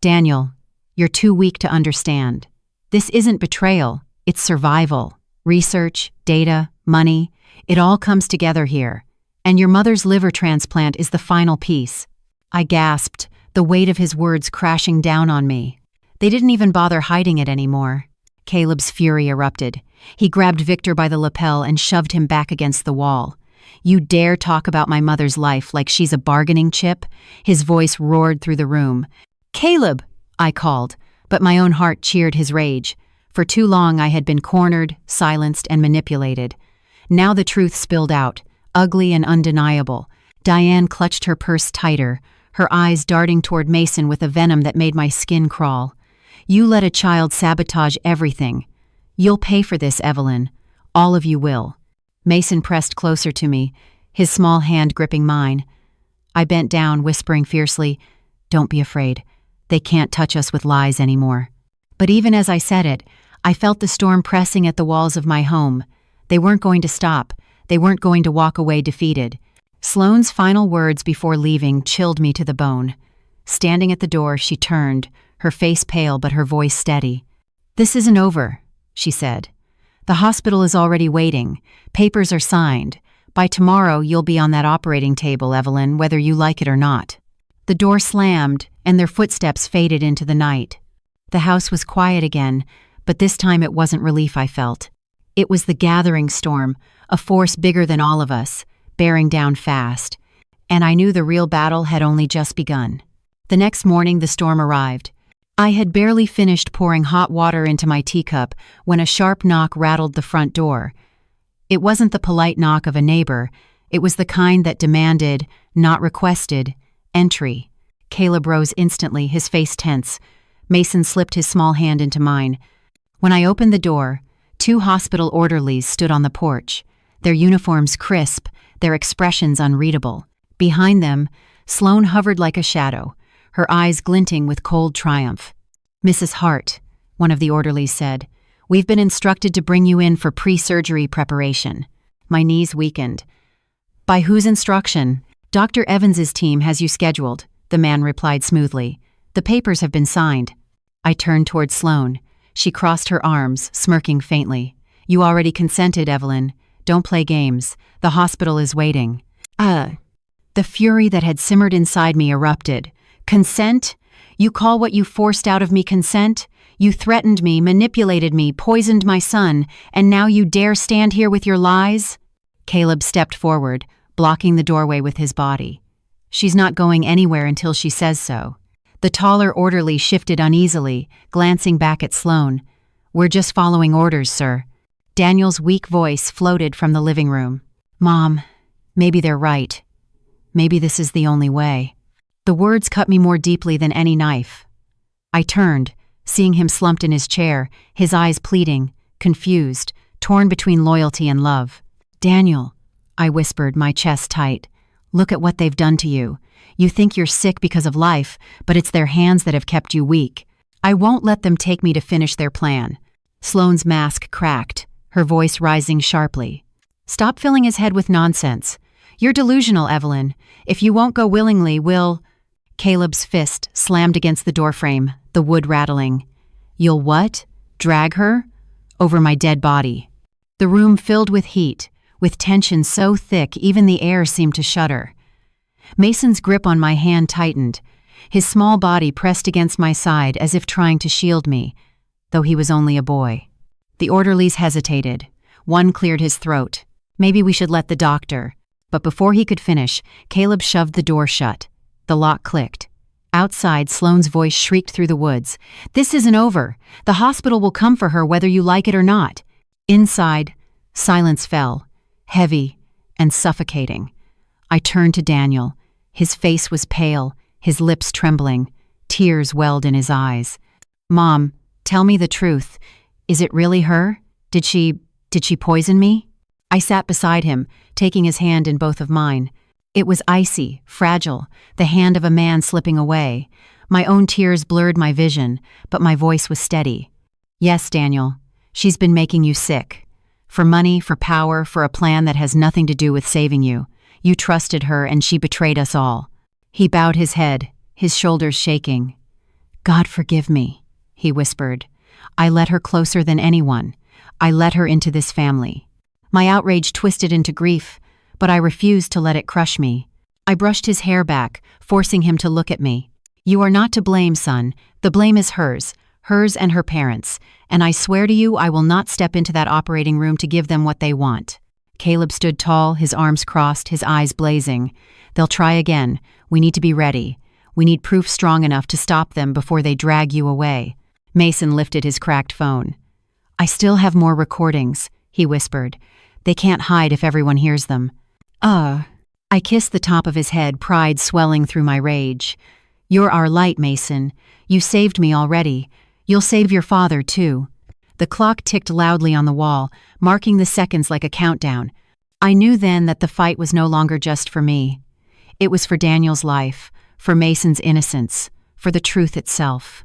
"Daniel, you're too weak to understand. This isn't betrayal, it's survival. Research, data, money, it all comes together here. And your mother's liver transplant is the final piece." I gasped, the weight of his words crashing down on me. They didn't even bother hiding it anymore. Caleb's fury erupted. He grabbed Victor by the lapel and shoved him back against the wall. "You dare talk about my mother's life like she's a bargaining chip?" His voice roared through the room. "Caleb!" I called, but my own heart cheered his rage. For too long I had been cornered, silenced, and manipulated. Now the truth spilled out, ugly and undeniable. Diane clutched her purse tighter, her eyes darting toward Mason with a venom that made my skin crawl. "You let a child sabotage everything. You'll pay for this, Evelyn. All of you will." Mason pressed closer to me, his small hand gripping mine. I bent down, whispering fiercely, "Don't be afraid. They can't touch us with lies anymore." But even as I said it, I felt the storm pressing at the walls of my home. They weren't going to stop. They weren't going to walk away defeated. Sloane's final words before leaving chilled me to the bone. Standing at the door, she turned, her face pale but her voice steady. "This isn't over," she said. "The hospital is already waiting. Papers are signed. By tomorrow, you'll be on that operating table, Evelyn, whether you like it or not." The door slammed, and their footsteps faded into the night. The house was quiet again, but this time it wasn't relief I felt. It was the gathering storm, a force bigger than all of us, bearing down fast. And I knew the real battle had only just begun. The next morning, the storm arrived. I had barely finished pouring hot water into my teacup when a sharp knock rattled the front door. It wasn't the polite knock of a neighbor. It was the kind that demanded, not requested, entry. Caleb rose instantly, his face tense. Mason slipped his small hand into mine. When I opened the door, 2 hospital orderlies stood on the porch, their uniforms crisp, their expressions unreadable. Behind them, Sloane hovered like a shadow, her eyes glinting with cold triumph. "Mrs. Hart," one of the orderlies said, "we've been instructed to bring you in for pre-surgery preparation." My knees weakened. "By whose instruction?" "Dr. Evans's team has you scheduled," the man replied smoothly. "The papers have been signed." I turned toward Sloane. She crossed her arms, smirking faintly. "You already consented, Evelyn. Don't play games. The hospital is waiting." The fury that had simmered inside me erupted. "Consent? You call what you forced out of me consent? You threatened me, manipulated me, poisoned my son, and now you dare stand here with your lies?" Caleb stepped forward, blocking the doorway with his body. "She's not going anywhere until she says so." The taller orderly shifted uneasily, glancing back at Sloane. "We're just following orders, sir." Daniel's weak voice floated from the living room. "Mom, maybe they're right. Maybe this is the only way." The words cut me more deeply than any knife. I turned, seeing him slumped in his chair, his eyes pleading, confused, torn between loyalty and love. "Daniel," I whispered, my chest tight, "look at what they've done to you. You think you're sick because of life, but it's their hands that have kept you weak. I won't let them take me to finish their plan." Sloane's mask cracked, her voice rising sharply. "Stop filling his head with nonsense. You're delusional, Evelyn. If you won't go willingly, we'll—" Caleb's fist slammed against the doorframe, the wood rattling. "You'll what? Drag her? Over my dead body." The room filled with heat, with tension so thick even the air seemed to shudder. Mason's grip on my hand tightened. His small body pressed against my side as if trying to shield me, though he was only a boy. The orderlies hesitated. One cleared his throat. "Maybe we should let the doctor." But before he could finish, Caleb shoved the door shut. The lock clicked. Outside, Sloane's voice shrieked through the woods. "This isn't over. The hospital will come for her whether you like it or not." Inside, silence fell, heavy and suffocating. I turned to Daniel. His face was pale, his lips trembling. Tears welled in his eyes. "Mom, tell me the truth. Is it really her? Did she poison me?" I sat beside him, taking his hand in both of mine. It was icy, fragile, the hand of a man slipping away. My own tears blurred my vision, but my voice was steady. "Yes, Daniel, she's been making you sick. For money, for power, for a plan that has nothing to do with saving you. You trusted her and she betrayed us all." He bowed his head, his shoulders shaking. "God forgive me," he whispered. "I let her closer than anyone. I let her into this family." My outrage twisted into grief, but I refused to let it crush me. I brushed his hair back, forcing him to look at me. "You are not to blame, son. The blame is hers and her parents, and I swear to you I will not step into that operating room to give them what they want." Caleb stood tall, his arms crossed, his eyes blazing. "They'll try again. We need to be ready. We need proof strong enough to stop them before they drag you away." Mason lifted his cracked phone. "I still have more recordings," he whispered. "They can't hide if everyone hears them." I kissed the top of his head, pride swelling through my rage. "You're our light, Mason. You saved me already. You'll save your father, too." The clock ticked loudly on the wall, marking the seconds like a countdown. I knew then that the fight was no longer just for me. It was for Daniel's life, for Mason's innocence, for the truth itself.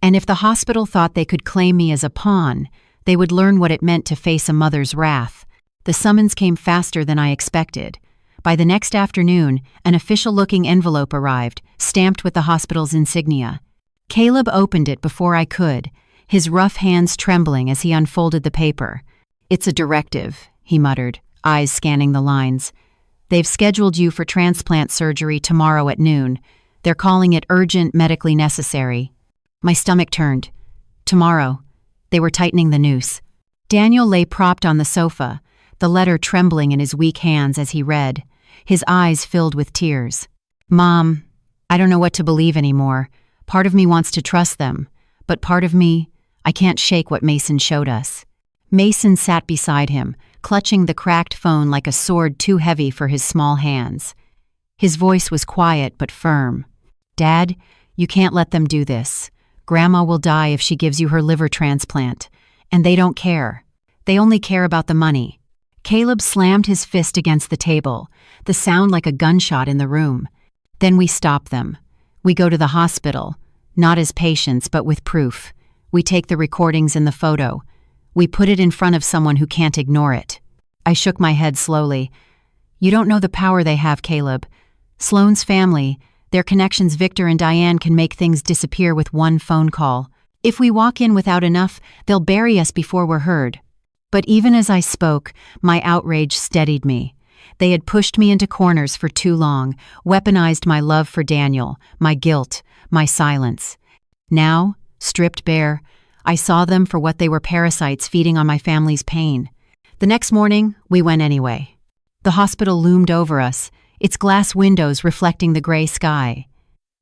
And if the hospital thought they could claim me as a pawn, they would learn what it meant to face a mother's wrath. The summons came faster than I expected. By the next afternoon, an official-looking envelope arrived, stamped with the hospital's insignia. Caleb opened it before I could, his rough hands trembling as he unfolded the paper. "It's a directive," he muttered, eyes scanning the lines. "They've scheduled you for transplant surgery tomorrow at noon. They're calling it urgent, medically necessary." My stomach turned. Tomorrow. They were tightening the noose. Daniel lay propped on the sofa, the letter trembling in his weak hands as he read, his eyes filled with tears. "Mom, I don't know what to believe anymore. Part of me wants to trust them, but part of me, I can't shake what Mason showed us." Mason sat beside him, clutching the cracked phone like a sword too heavy for his small hands. His voice was quiet but firm. "Dad, you can't let them do this. Grandma will die if she gives you her liver transplant. And they don't care. They only care about the money." Caleb slammed his fist against the table, the sound like a gunshot in the room. "Then we stop them. We go to the hospital, not as patients but with proof. We take the recordings and the photo. We put it in front of someone who can't ignore it." I shook my head slowly. "You don't know the power they have, Caleb. Sloane's family, their connections, Victor and Diane, can make things disappear with one phone call. If we walk in without enough, they'll bury us before we're heard." But even as I spoke, my outrage steadied me. They had pushed me into corners for too long, weaponized my love for Daniel, my guilt, my silence. Now, stripped bare, I saw them for what they were: parasites feeding on my family's pain. The next morning, we went anyway. The hospital loomed over us, its glass windows reflecting the gray sky.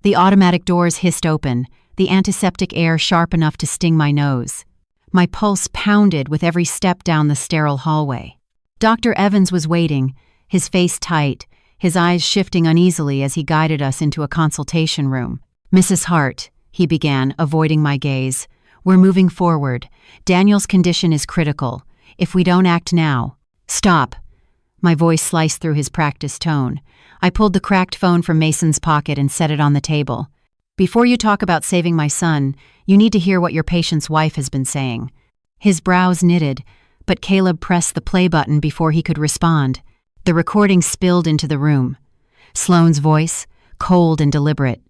The automatic doors hissed open, the antiseptic air sharp enough to sting my nose. My pulse pounded with every step down the sterile hallway. Dr. Evans was waiting, his face tight, his eyes shifting uneasily as he guided us into a consultation room. "Mrs. Hart," he began, avoiding my gaze, "we're moving forward. Daniel's condition is critical. If we don't act now—" "Stop." My voice sliced through his practiced tone. I pulled the cracked phone from Mason's pocket and set it on the table. "Before you talk about saving my son, you need to hear what your patient's wife has been saying." His brows knitted, but Caleb pressed the play button before he could respond. The recording spilled into the room. Sloane's voice, cold and deliberate.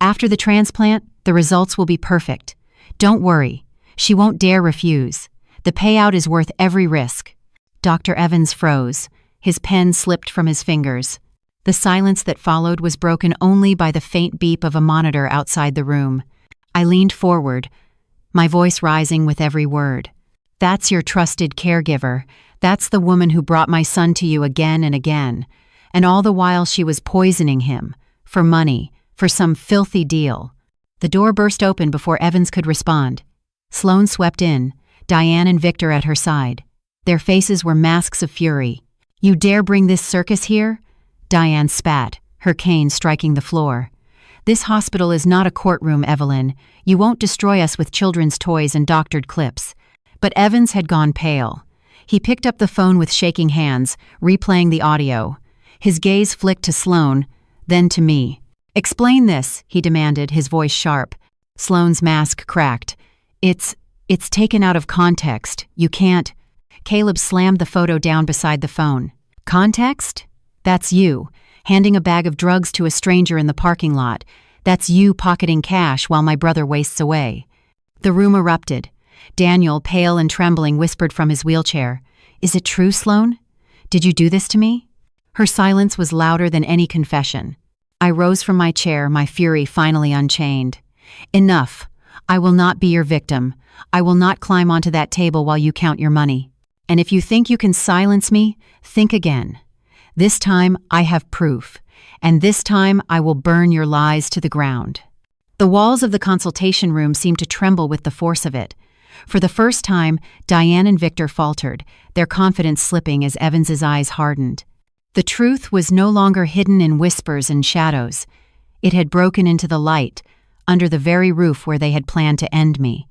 "After the transplant, the results will be perfect. Don't worry. She won't dare refuse. The payout is worth every risk." Dr. Evans froze. His pen slipped from his fingers. The silence that followed was broken only by the faint beep of a monitor outside the room. I leaned forward, my voice rising with every word. "That's your trusted caregiver. That's the woman who brought my son to you again and again. And all the while she was poisoning him. For money. For some filthy deal." The door burst open before Evans could respond. Sloane swept in, Diane and Victor at her side. Their faces were masks of fury. "You dare bring this circus here?" Diane spat, her cane striking the floor. "This hospital is not a courtroom, Evelyn. You won't destroy us with children's toys and doctored clips." But Evans had gone pale. He picked up the phone with shaking hands, replaying the audio. His gaze flicked to Sloane, then to me. "Explain this," he demanded, his voice sharp. Sloane's mask cracked. It's taken out of context. You can't." Caleb slammed the photo down beside the phone. "Context? That's you, handing a bag of drugs to a stranger in the parking lot. That's you pocketing cash while my brother wastes away." The room erupted. Daniel, pale and trembling, whispered from his wheelchair, "Is it true, Sloane? Did you do this to me?" Her silence was louder than any confession. I rose from my chair, my fury finally unchained. "Enough. I will not be your victim. I will not climb onto that table while you count your money. And if you think you can silence me, think again. This time I have proof, and this time I will burn your lies to the ground." The walls of the consultation room seemed to tremble with the force of it. For the first time, Diane and Victor faltered, their confidence slipping as Evans's eyes hardened. The truth was no longer hidden in whispers and shadows. It had broken into the light, under the very roof where they had planned to end me.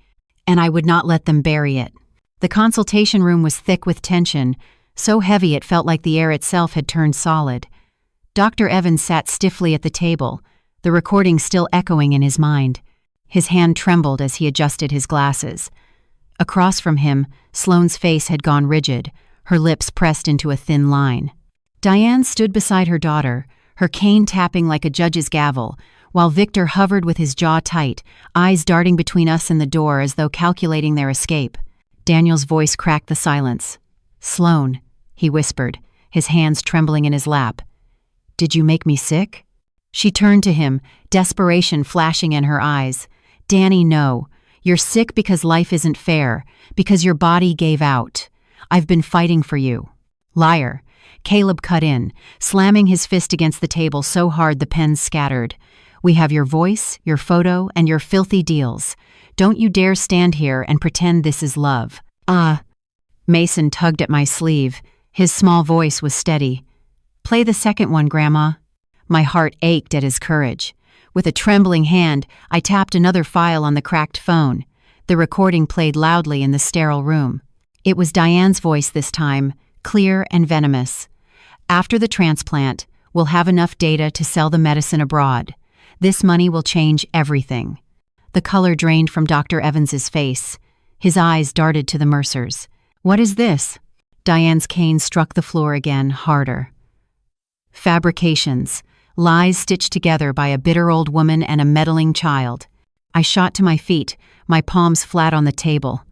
And I would not let them bury it. The consultation room was thick with tension, so heavy it felt like the air itself had turned solid. Dr. Evans sat stiffly at the table, the recording still echoing in his mind. His hand trembled as he adjusted his glasses. Across from him, Sloane's face had gone rigid, her lips pressed into a thin line. Diane stood beside her daughter, her cane tapping like a judge's gavel, while Victor hovered with his jaw tight, eyes darting between us and the door as though calculating their escape. Daniel's voice cracked the silence. "Sloane," he whispered, his hands trembling in his lap. "Did you make me sick?" She turned to him, desperation flashing in her eyes. "Danny, no. You're sick because life isn't fair, because your body gave out. I've been fighting for you." "Liar." Caleb cut in, slamming his fist against the table so hard the pens scattered. "We have your voice, your photo, and your filthy deals. Don't you dare stand here and pretend this is love." Mason tugged at my sleeve. His small voice was steady. "Play the second one, Grandma." My heart ached at his courage. With a trembling hand, I tapped another file on the cracked phone. The recording played loudly in the sterile room. It was Diane's voice this time, clear and venomous. "After the transplant, we'll have enough data to sell the medicine abroad. This money will change everything." The color drained from Dr. Evans's face. His eyes darted to the Mercers. "What is this?" Diane's cane struck the floor again, harder. "Fabrications. Lies stitched together by a bitter old woman and a meddling child." I shot to my feet, my palms flat on the table.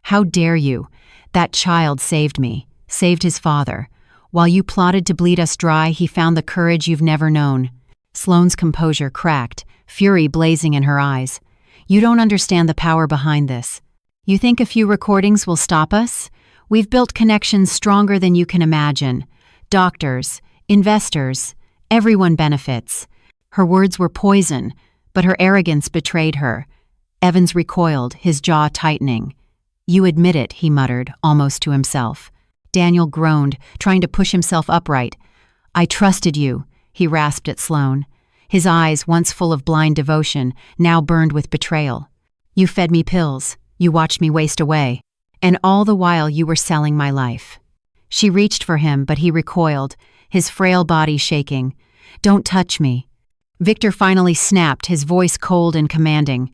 "How dare you? That child saved me, saved his father. While you plotted to bleed us dry, he found the courage you've never known." Sloane's composure cracked, fury blazing in her eyes. "You don't understand the power behind this. You think a few recordings will stop us? We've built connections stronger than you can imagine. Doctors, investors, everyone benefits." Her words were poison, but her arrogance betrayed her. Evans recoiled, his jaw tightening. "You admit it," he muttered, almost to himself. Daniel groaned, trying to push himself upright. "I trusted you," he rasped at Sloane. His eyes, once full of blind devotion, now burned with betrayal. "You fed me pills. You watched me waste away. And all the while you were selling my life." She reached for him, but he recoiled, his frail body shaking. "Don't touch me." Victor finally snapped, his voice cold and commanding.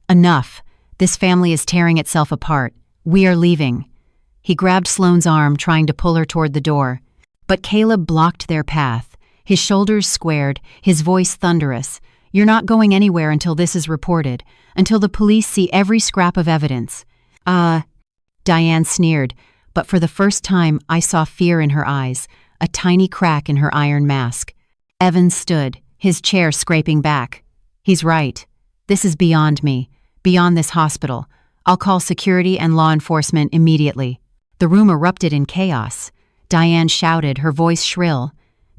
"Enough. This family is tearing itself apart. We are leaving." He grabbed Sloane's arm, trying to pull her toward the door. But Caleb blocked their path, his shoulders squared, his voice thunderous. "You're not going anywhere until this is reported, until the police see every scrap of evidence." Diane sneered, but for the first time I saw fear in her eyes, a tiny crack in her iron mask. Evans stood, his chair scraping back. "He's right. This is beyond me, beyond this hospital. I'll call security and law enforcement immediately." The room erupted in chaos. Diane shouted, her voice shrill.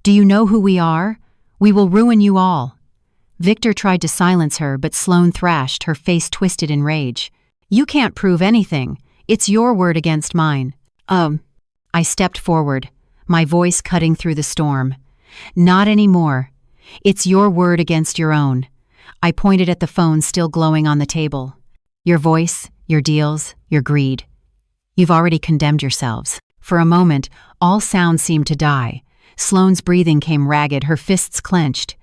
"Do you know who we are? We will ruin you all." Victor tried to silence her, but Sloane thrashed, her face twisted in rage. "You can't prove anything. It's your word against mine." I stepped forward, my voice cutting through the storm. "Not anymore. It's your word against your own." I pointed at the phone still glowing on the table. "Your voice, your deals, your greed. You've already condemned yourselves." For a moment, all sound seemed to die. Sloane's breathing came ragged, her fists clenched.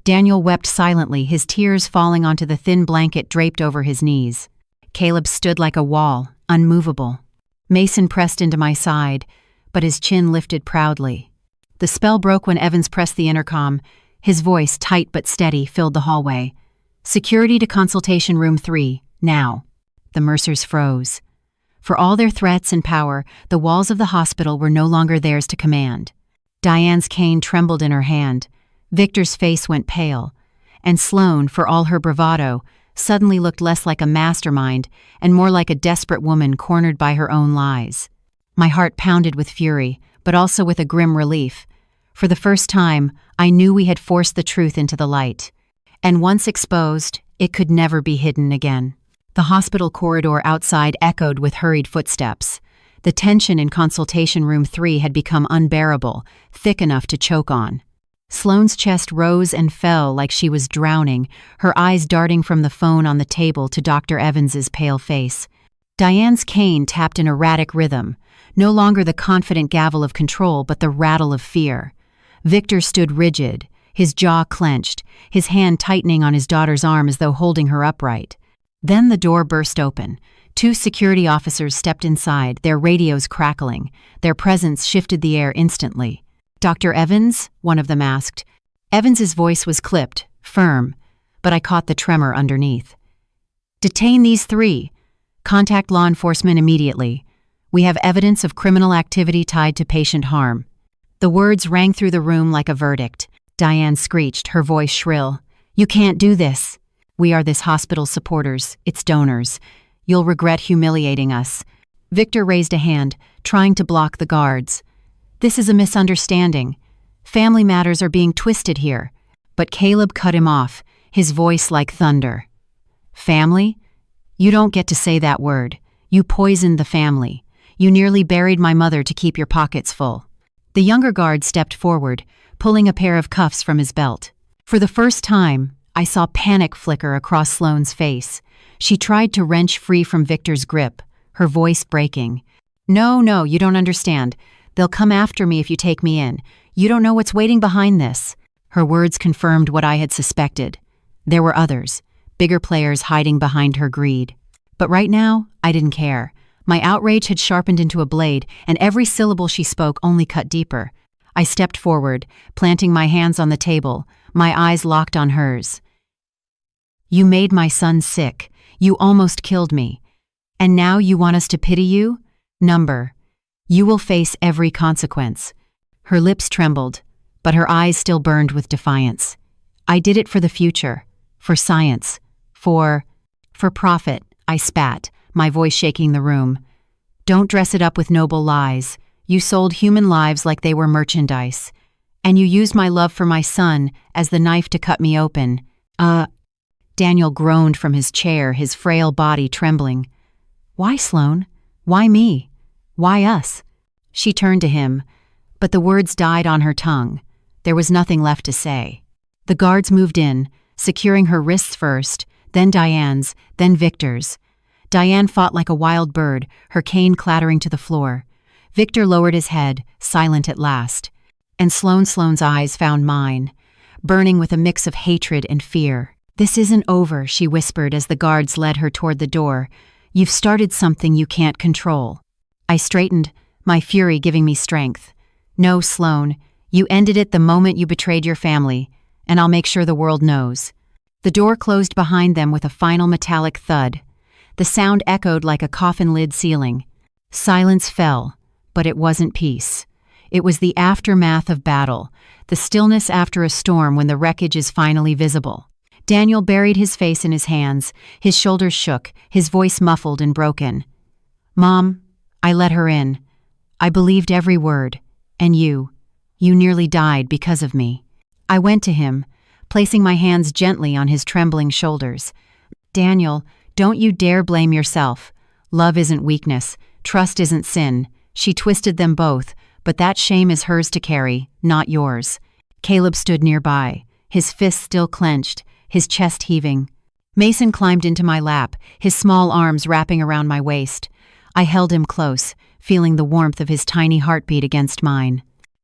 Daniel wept silently, his tears falling onto the thin blanket draped over his knees. Caleb stood like a wall, unmovable. Mason pressed into my side, but his chin lifted proudly. The spell broke when Evans pressed the intercom. His voice, tight but steady, filled the hallway. "Security to consultation room 3, now." The Mercers froze. For all their threats and power, the walls of the hospital were no longer theirs to command. Diane's cane trembled in her hand. Victor's face went pale. And Sloane, for all her bravado, suddenly looked less like a mastermind and more like a desperate woman cornered by her own lies. My heart pounded with fury, but also with a grim relief. For the first time, I knew we had forced the truth into the light. And once exposed, it could never be hidden again. The hospital corridor outside echoed with hurried footsteps. The tension in consultation room 3 had become unbearable, thick enough to choke on. Sloane's chest rose and fell like she was drowning, her eyes darting from the phone on the table to Dr. Evans's pale face. Diane's cane tapped an erratic rhythm, no longer the confident gavel of control but the rattle of fear. Victor stood rigid, his jaw clenched, his hand tightening on his daughter's arm as though holding her upright. Then the door burst open. 2 security officers stepped inside, their radios crackling. Their presence shifted the air instantly. "Dr. Evans?" one of them asked. Evans's voice was clipped, firm, but I caught the tremor underneath. "Detain these 3. Contact law enforcement immediately. We have evidence of criminal activity tied to patient harm." The words rang through the room like a verdict. Diane screeched, her voice shrill. "You can't do this. We are this hospital's supporters, its donors. You'll regret humiliating us." Victor raised a hand, trying to block the guards. "This is a misunderstanding. Family matters are being twisted here." But Caleb cut him off, his voice like thunder. "Family? You don't get to say that word. You poisoned the family. You nearly buried my mother to keep your pockets full." The younger guard stepped forward, pulling a pair of cuffs from his belt. For the first time, I saw panic flicker across Sloane's face. She tried to wrench free from Victor's grip, her voice breaking. No, you don't understand. They'll come after me if you take me in. You don't know what's waiting behind this." Her words confirmed what I had suspected. There were others, bigger players hiding behind her greed. But right now, I didn't care. My outrage had sharpened into a blade, and every syllable she spoke only cut deeper. I stepped forward, planting my hands on the table, my eyes locked on hers. "You made my son sick. You almost killed me. And now you want us to pity you? Number. You will face every consequence." Her lips trembled, but her eyes still burned with defiance. "I did it for the future, for science, for profit," I spat, my voice shaking the room. "Don't dress it up with noble lies. You sold human lives like they were merchandise. And you used my love for my son as the knife to cut me open." Daniel groaned from his chair, his frail body trembling. "Why, Sloane? Why me? Why us?" She turned to him, but the words died on her tongue. There was nothing left to say. The guards moved in, securing her wrists first, then Diane's, then Victor's. Diane fought like a wild bird, her cane clattering to the floor. Victor lowered his head, silent at last. And Sloane's eyes found mine, burning with a mix of hatred and fear. "This isn't over," she whispered as the guards led her toward the door. "You've started something you can't control." I straightened, my fury giving me strength. "No, Sloane, you ended it the moment you betrayed your family, and I'll make sure the world knows." The door closed behind them with a final metallic thud. The sound echoed like a coffin lid sealing. Silence fell, but it wasn't peace. It was the aftermath of battle, the stillness after a storm when the wreckage is finally visible. Daniel buried his face in his hands, his shoulders shook, his voice muffled and broken. "Mom, I let her in. I believed every word. And you nearly died because of me." I went to him, placing my hands gently on his trembling shoulders. "Daniel, don't you dare blame yourself. Love isn't weakness. Trust isn't sin." She twisted them both, but that shame is hers to carry, not yours. Caleb stood nearby, his fists still clenched, his chest heaving. Mason climbed into my lap, his small arms wrapping around my waist. I held him close, feeling the warmth of his tiny heartbeat against mine.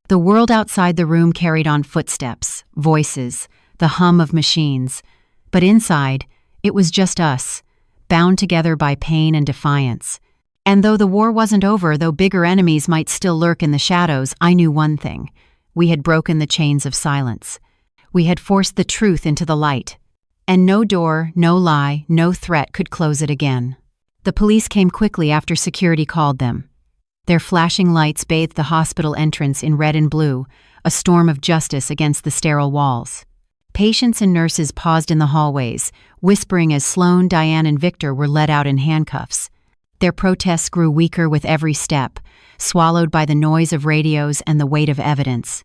The world outside the room carried on footsteps, voices, the hum of machines. But inside, it was just us, bound together by pain and defiance. And though the war wasn't over, though bigger enemies might still lurk in the shadows, I knew one thing. We had broken the chains of silence. We had forced the truth into the light. And no door, no lie, no threat could close it again. The police came quickly after security called them. Their flashing lights bathed the hospital entrance in red and blue, a storm of justice against the sterile walls. Patients and nurses paused in the hallways, whispering as Sloane, Diane, and Victor were led out in handcuffs. Their protests grew weaker with every step, swallowed by the noise of radios and the weight of evidence.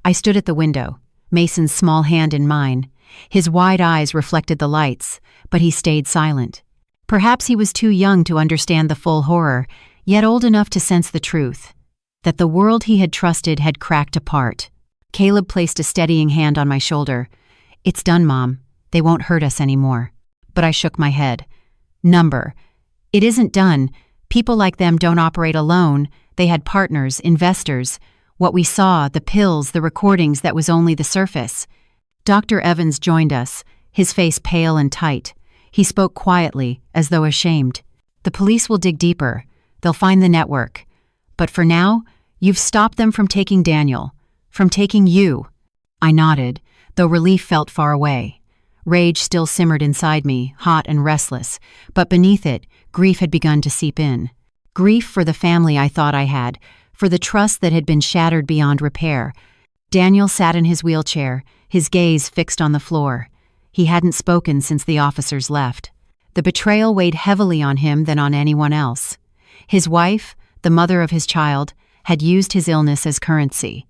I stood at the window, Mason's small hand in mine. His wide eyes reflected the lights, but he stayed silent. Perhaps he was too young to understand the full horror, yet old enough to sense the truth. That the world he had trusted had cracked apart. Caleb placed a steadying hand on my shoulder. "It's done, Mom. They won't hurt us anymore." But I shook my head. "Number. It isn't done. People like them don't operate alone. They had partners, investors. What we saw, the pills, the recordings, that was only the surface." Dr. Evans joined us, his face pale and tight. He spoke quietly, as though ashamed. "The police will dig deeper. They'll find the network. But for now, you've stopped them from taking Daniel, from taking you." I nodded, though relief felt far away. Rage still simmered inside me, hot and restless, but beneath it, grief had begun to seep in. Grief for the family I thought I had, for the trust that had been shattered beyond repair. Daniel sat in his wheelchair, his gaze fixed on the floor. He hadn't spoken since the officers left. The betrayal weighed heavily on him than on anyone else. His wife, the mother of his child, had used his illness as currency.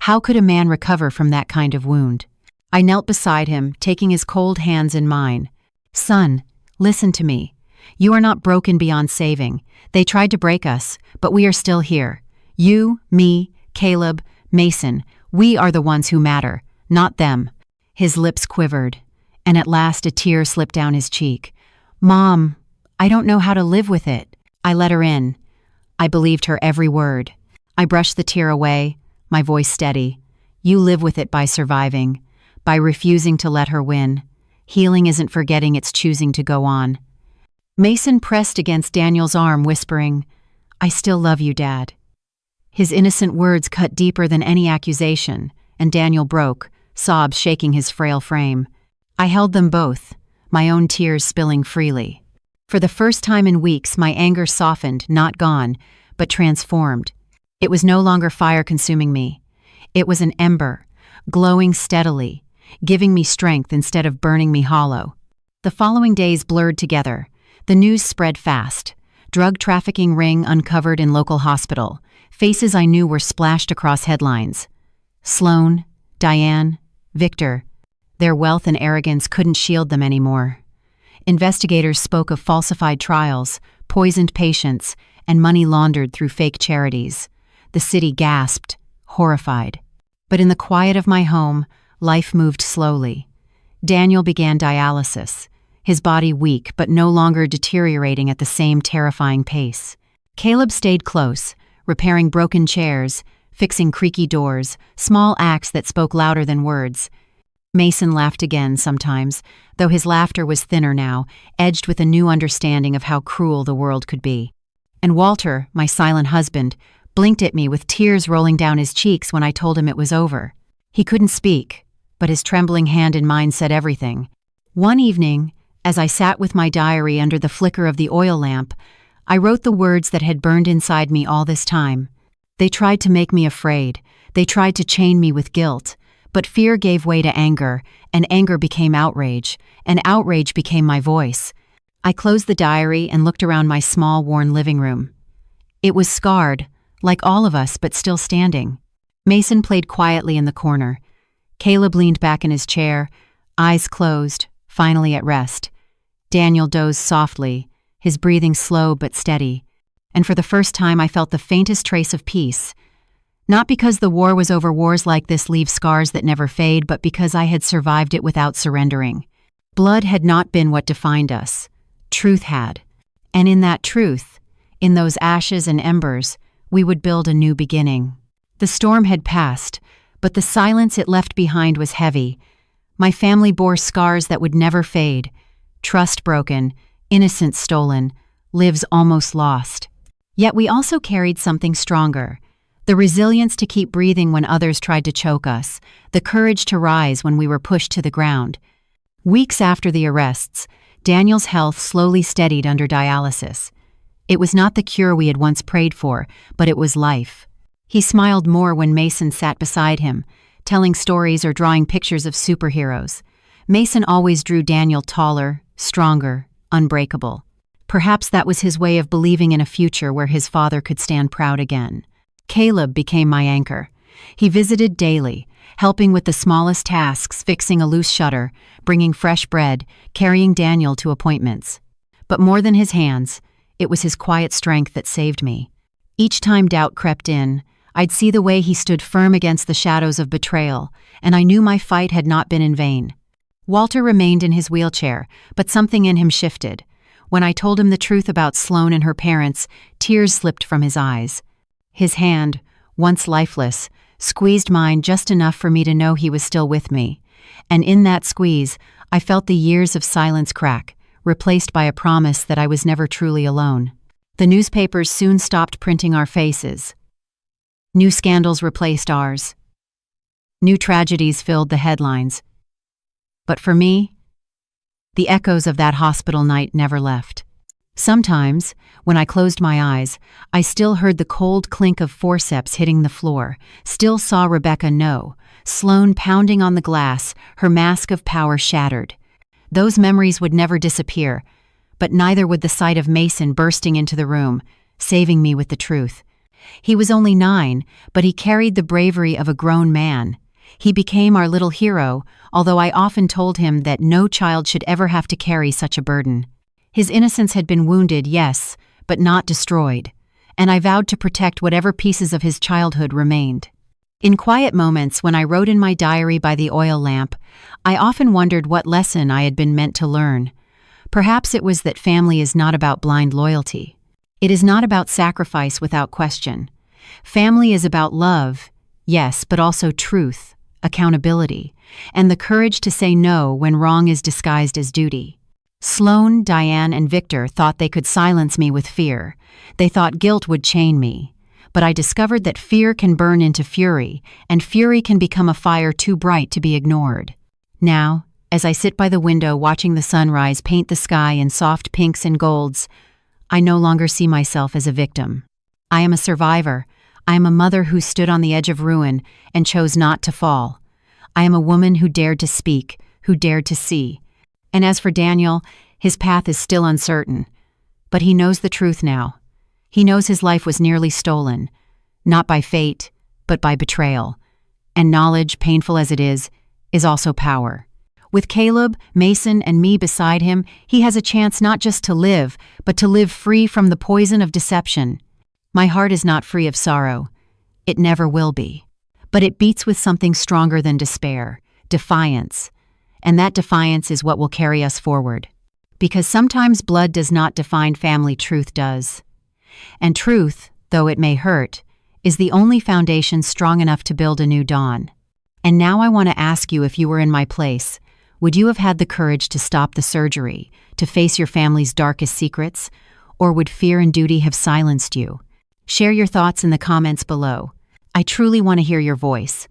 How could a man recover from that kind of wound? I knelt beside him, taking his cold hands in mine. "Son, listen to me. You are not broken beyond saving. They tried to break us, but we are still here. You, me, Caleb, Mason, we are the ones who matter, not them." His lips quivered, and at last a tear slipped down his cheek. "Mom, I don't know how to live with it." I let her in. I believed her every word. I brushed the tear away, my voice steady. "You live with it by surviving, by refusing to let her win. Healing isn't forgetting, it's choosing to go on." Mason pressed against Daniel's arm, whispering, "I still love you, Dad." His innocent words cut deeper than any accusation, and Daniel broke, sobs shaking his frail frame. I held them both, my own tears spilling freely. For the first time in weeks, my anger softened, not gone, but transformed. It was no longer fire consuming me. It was an ember, glowing steadily, giving me strength instead of burning me hollow. The following days blurred together. The news spread fast. Drug trafficking ring uncovered in local hospital. Faces I knew were splashed across headlines. Sloan, Diane, Victor. Their wealth and arrogance couldn't shield them anymore. Investigators spoke of falsified trials, poisoned patients, and money laundered through fake charities. The city gasped, horrified. But in the quiet of my home, life moved slowly. Daniel began dialysis, his body weak but no longer deteriorating at the same terrifying pace. Caleb stayed close, repairing broken chairs, fixing creaky doors, small acts that spoke louder than words. Mason laughed again sometimes, though his laughter was thinner now, edged with a new understanding of how cruel the world could be. And Walter, my silent husband, blinked at me with tears rolling down his cheeks when I told him it was over. He couldn't speak, but his trembling hand in mine said everything. One evening, as I sat with my diary under the flicker of the oil lamp, I wrote the words that had burned inside me all this time. They tried to make me afraid. They tried to chain me with guilt. But fear gave way to anger, and anger became outrage, and outrage became my voice. I closed the diary and looked around my small, worn living room. It was scarred, like all of us, but still standing. Mason played quietly in the corner. Caleb leaned back in his chair, eyes closed, finally at rest. Daniel dozed softly, his breathing slow but steady. And for the first time I felt the faintest trace of peace. Not because the war was over. Wars like this leave scars that never fade, but because I had survived it without surrendering. Blood had not been what defined us. Truth had. And in that truth, in those ashes and embers, we would build a new beginning. The storm had passed, but the silence it left behind was heavy. My family bore scars that would never fade. Trust broken, innocence stolen, lives almost lost. Yet we also carried something stronger. The resilience to keep breathing when others tried to choke us, the courage to rise when we were pushed to the ground. Weeks after the arrests, Daniel's health slowly steadied under dialysis. It was not the cure we had once prayed for, but it was life. He smiled more when Mason sat beside him, telling stories or drawing pictures of superheroes. Mason always drew Daniel taller, stronger, unbreakable. Perhaps that was his way of believing in a future where his father could stand proud again. Caleb became my anchor. He visited daily, helping with the smallest tasks, fixing a loose shutter, bringing fresh bread, carrying Daniel to appointments. But more than his hands, it was his quiet strength that saved me. Each time doubt crept in, I'd see the way he stood firm against the shadows of betrayal, and I knew my fight had not been in vain. Walter remained in his wheelchair, but something in him shifted. When I told him the truth about Sloane and her parents, tears slipped from his eyes. His hand, once lifeless, squeezed mine just enough for me to know he was still with me. And in that squeeze, I felt the years of silence crack, replaced by a promise that I was never truly alone. The newspapers soon stopped printing our faces. New scandals replaced ours. New tragedies filled the headlines. But for me, the echoes of that hospital night never left. Sometimes, when I closed my eyes, I still heard the cold clink of forceps hitting the floor, still saw Rebecca know, Sloane pounding on the glass, her mask of power shattered. Those memories would never disappear, but neither would the sight of Mason bursting into the room, saving me with the truth. He was only 9, but he carried the bravery of a grown man. He became our little hero, although I often told him that no child should ever have to carry such a burden. His innocence had been wounded, yes, but not destroyed, and I vowed to protect whatever pieces of his childhood remained. In quiet moments when I wrote in my diary by the oil lamp, I often wondered what lesson I had been meant to learn. Perhaps it was that family is not about blind loyalty. It is not about sacrifice without question. Family is about love, yes, but also truth, accountability, and the courage to say no when wrong is disguised as duty. Sloane, Diane, and Victor thought they could silence me with fear. They thought guilt would chain me. But I discovered that fear can burn into fury, and fury can become a fire too bright to be ignored. Now, as I sit by the window watching the sunrise paint the sky in soft pinks and golds, I no longer see myself as a victim. I am a survivor. I am a mother who stood on the edge of ruin and chose not to fall. I am a woman who dared to speak, who dared to see. And as for Daniel, his path is still uncertain. But he knows the truth now. He knows his life was nearly stolen, not by fate, but by betrayal. And knowledge, painful as it is also power. With Caleb, Mason, and me beside him, he has a chance not just to live, but to live free from the poison of deception. My heart is not free of sorrow. It never will be. But it beats with something stronger than despair, defiance. And that defiance is what will carry us forward. Because sometimes blood does not define family, truth does. And truth, though it may hurt, is the only foundation strong enough to build a new dawn. And now I want to ask you, if you were in my place, would you have had the courage to stop the surgery, to face your family's darkest secrets, or would fear and duty have silenced you? Share your thoughts in the comments below. I truly want to hear your voice.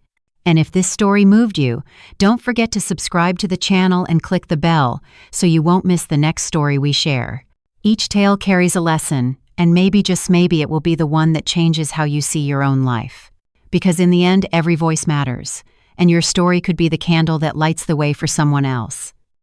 And if this story moved you, don't forget to subscribe to the channel and click the bell so you won't miss the next story we share. Each tale carries a lesson, and maybe, just maybe, it will be the one that changes how you see your own life. Because in the end, every voice matters, and your story could be the candle that lights the way for someone else.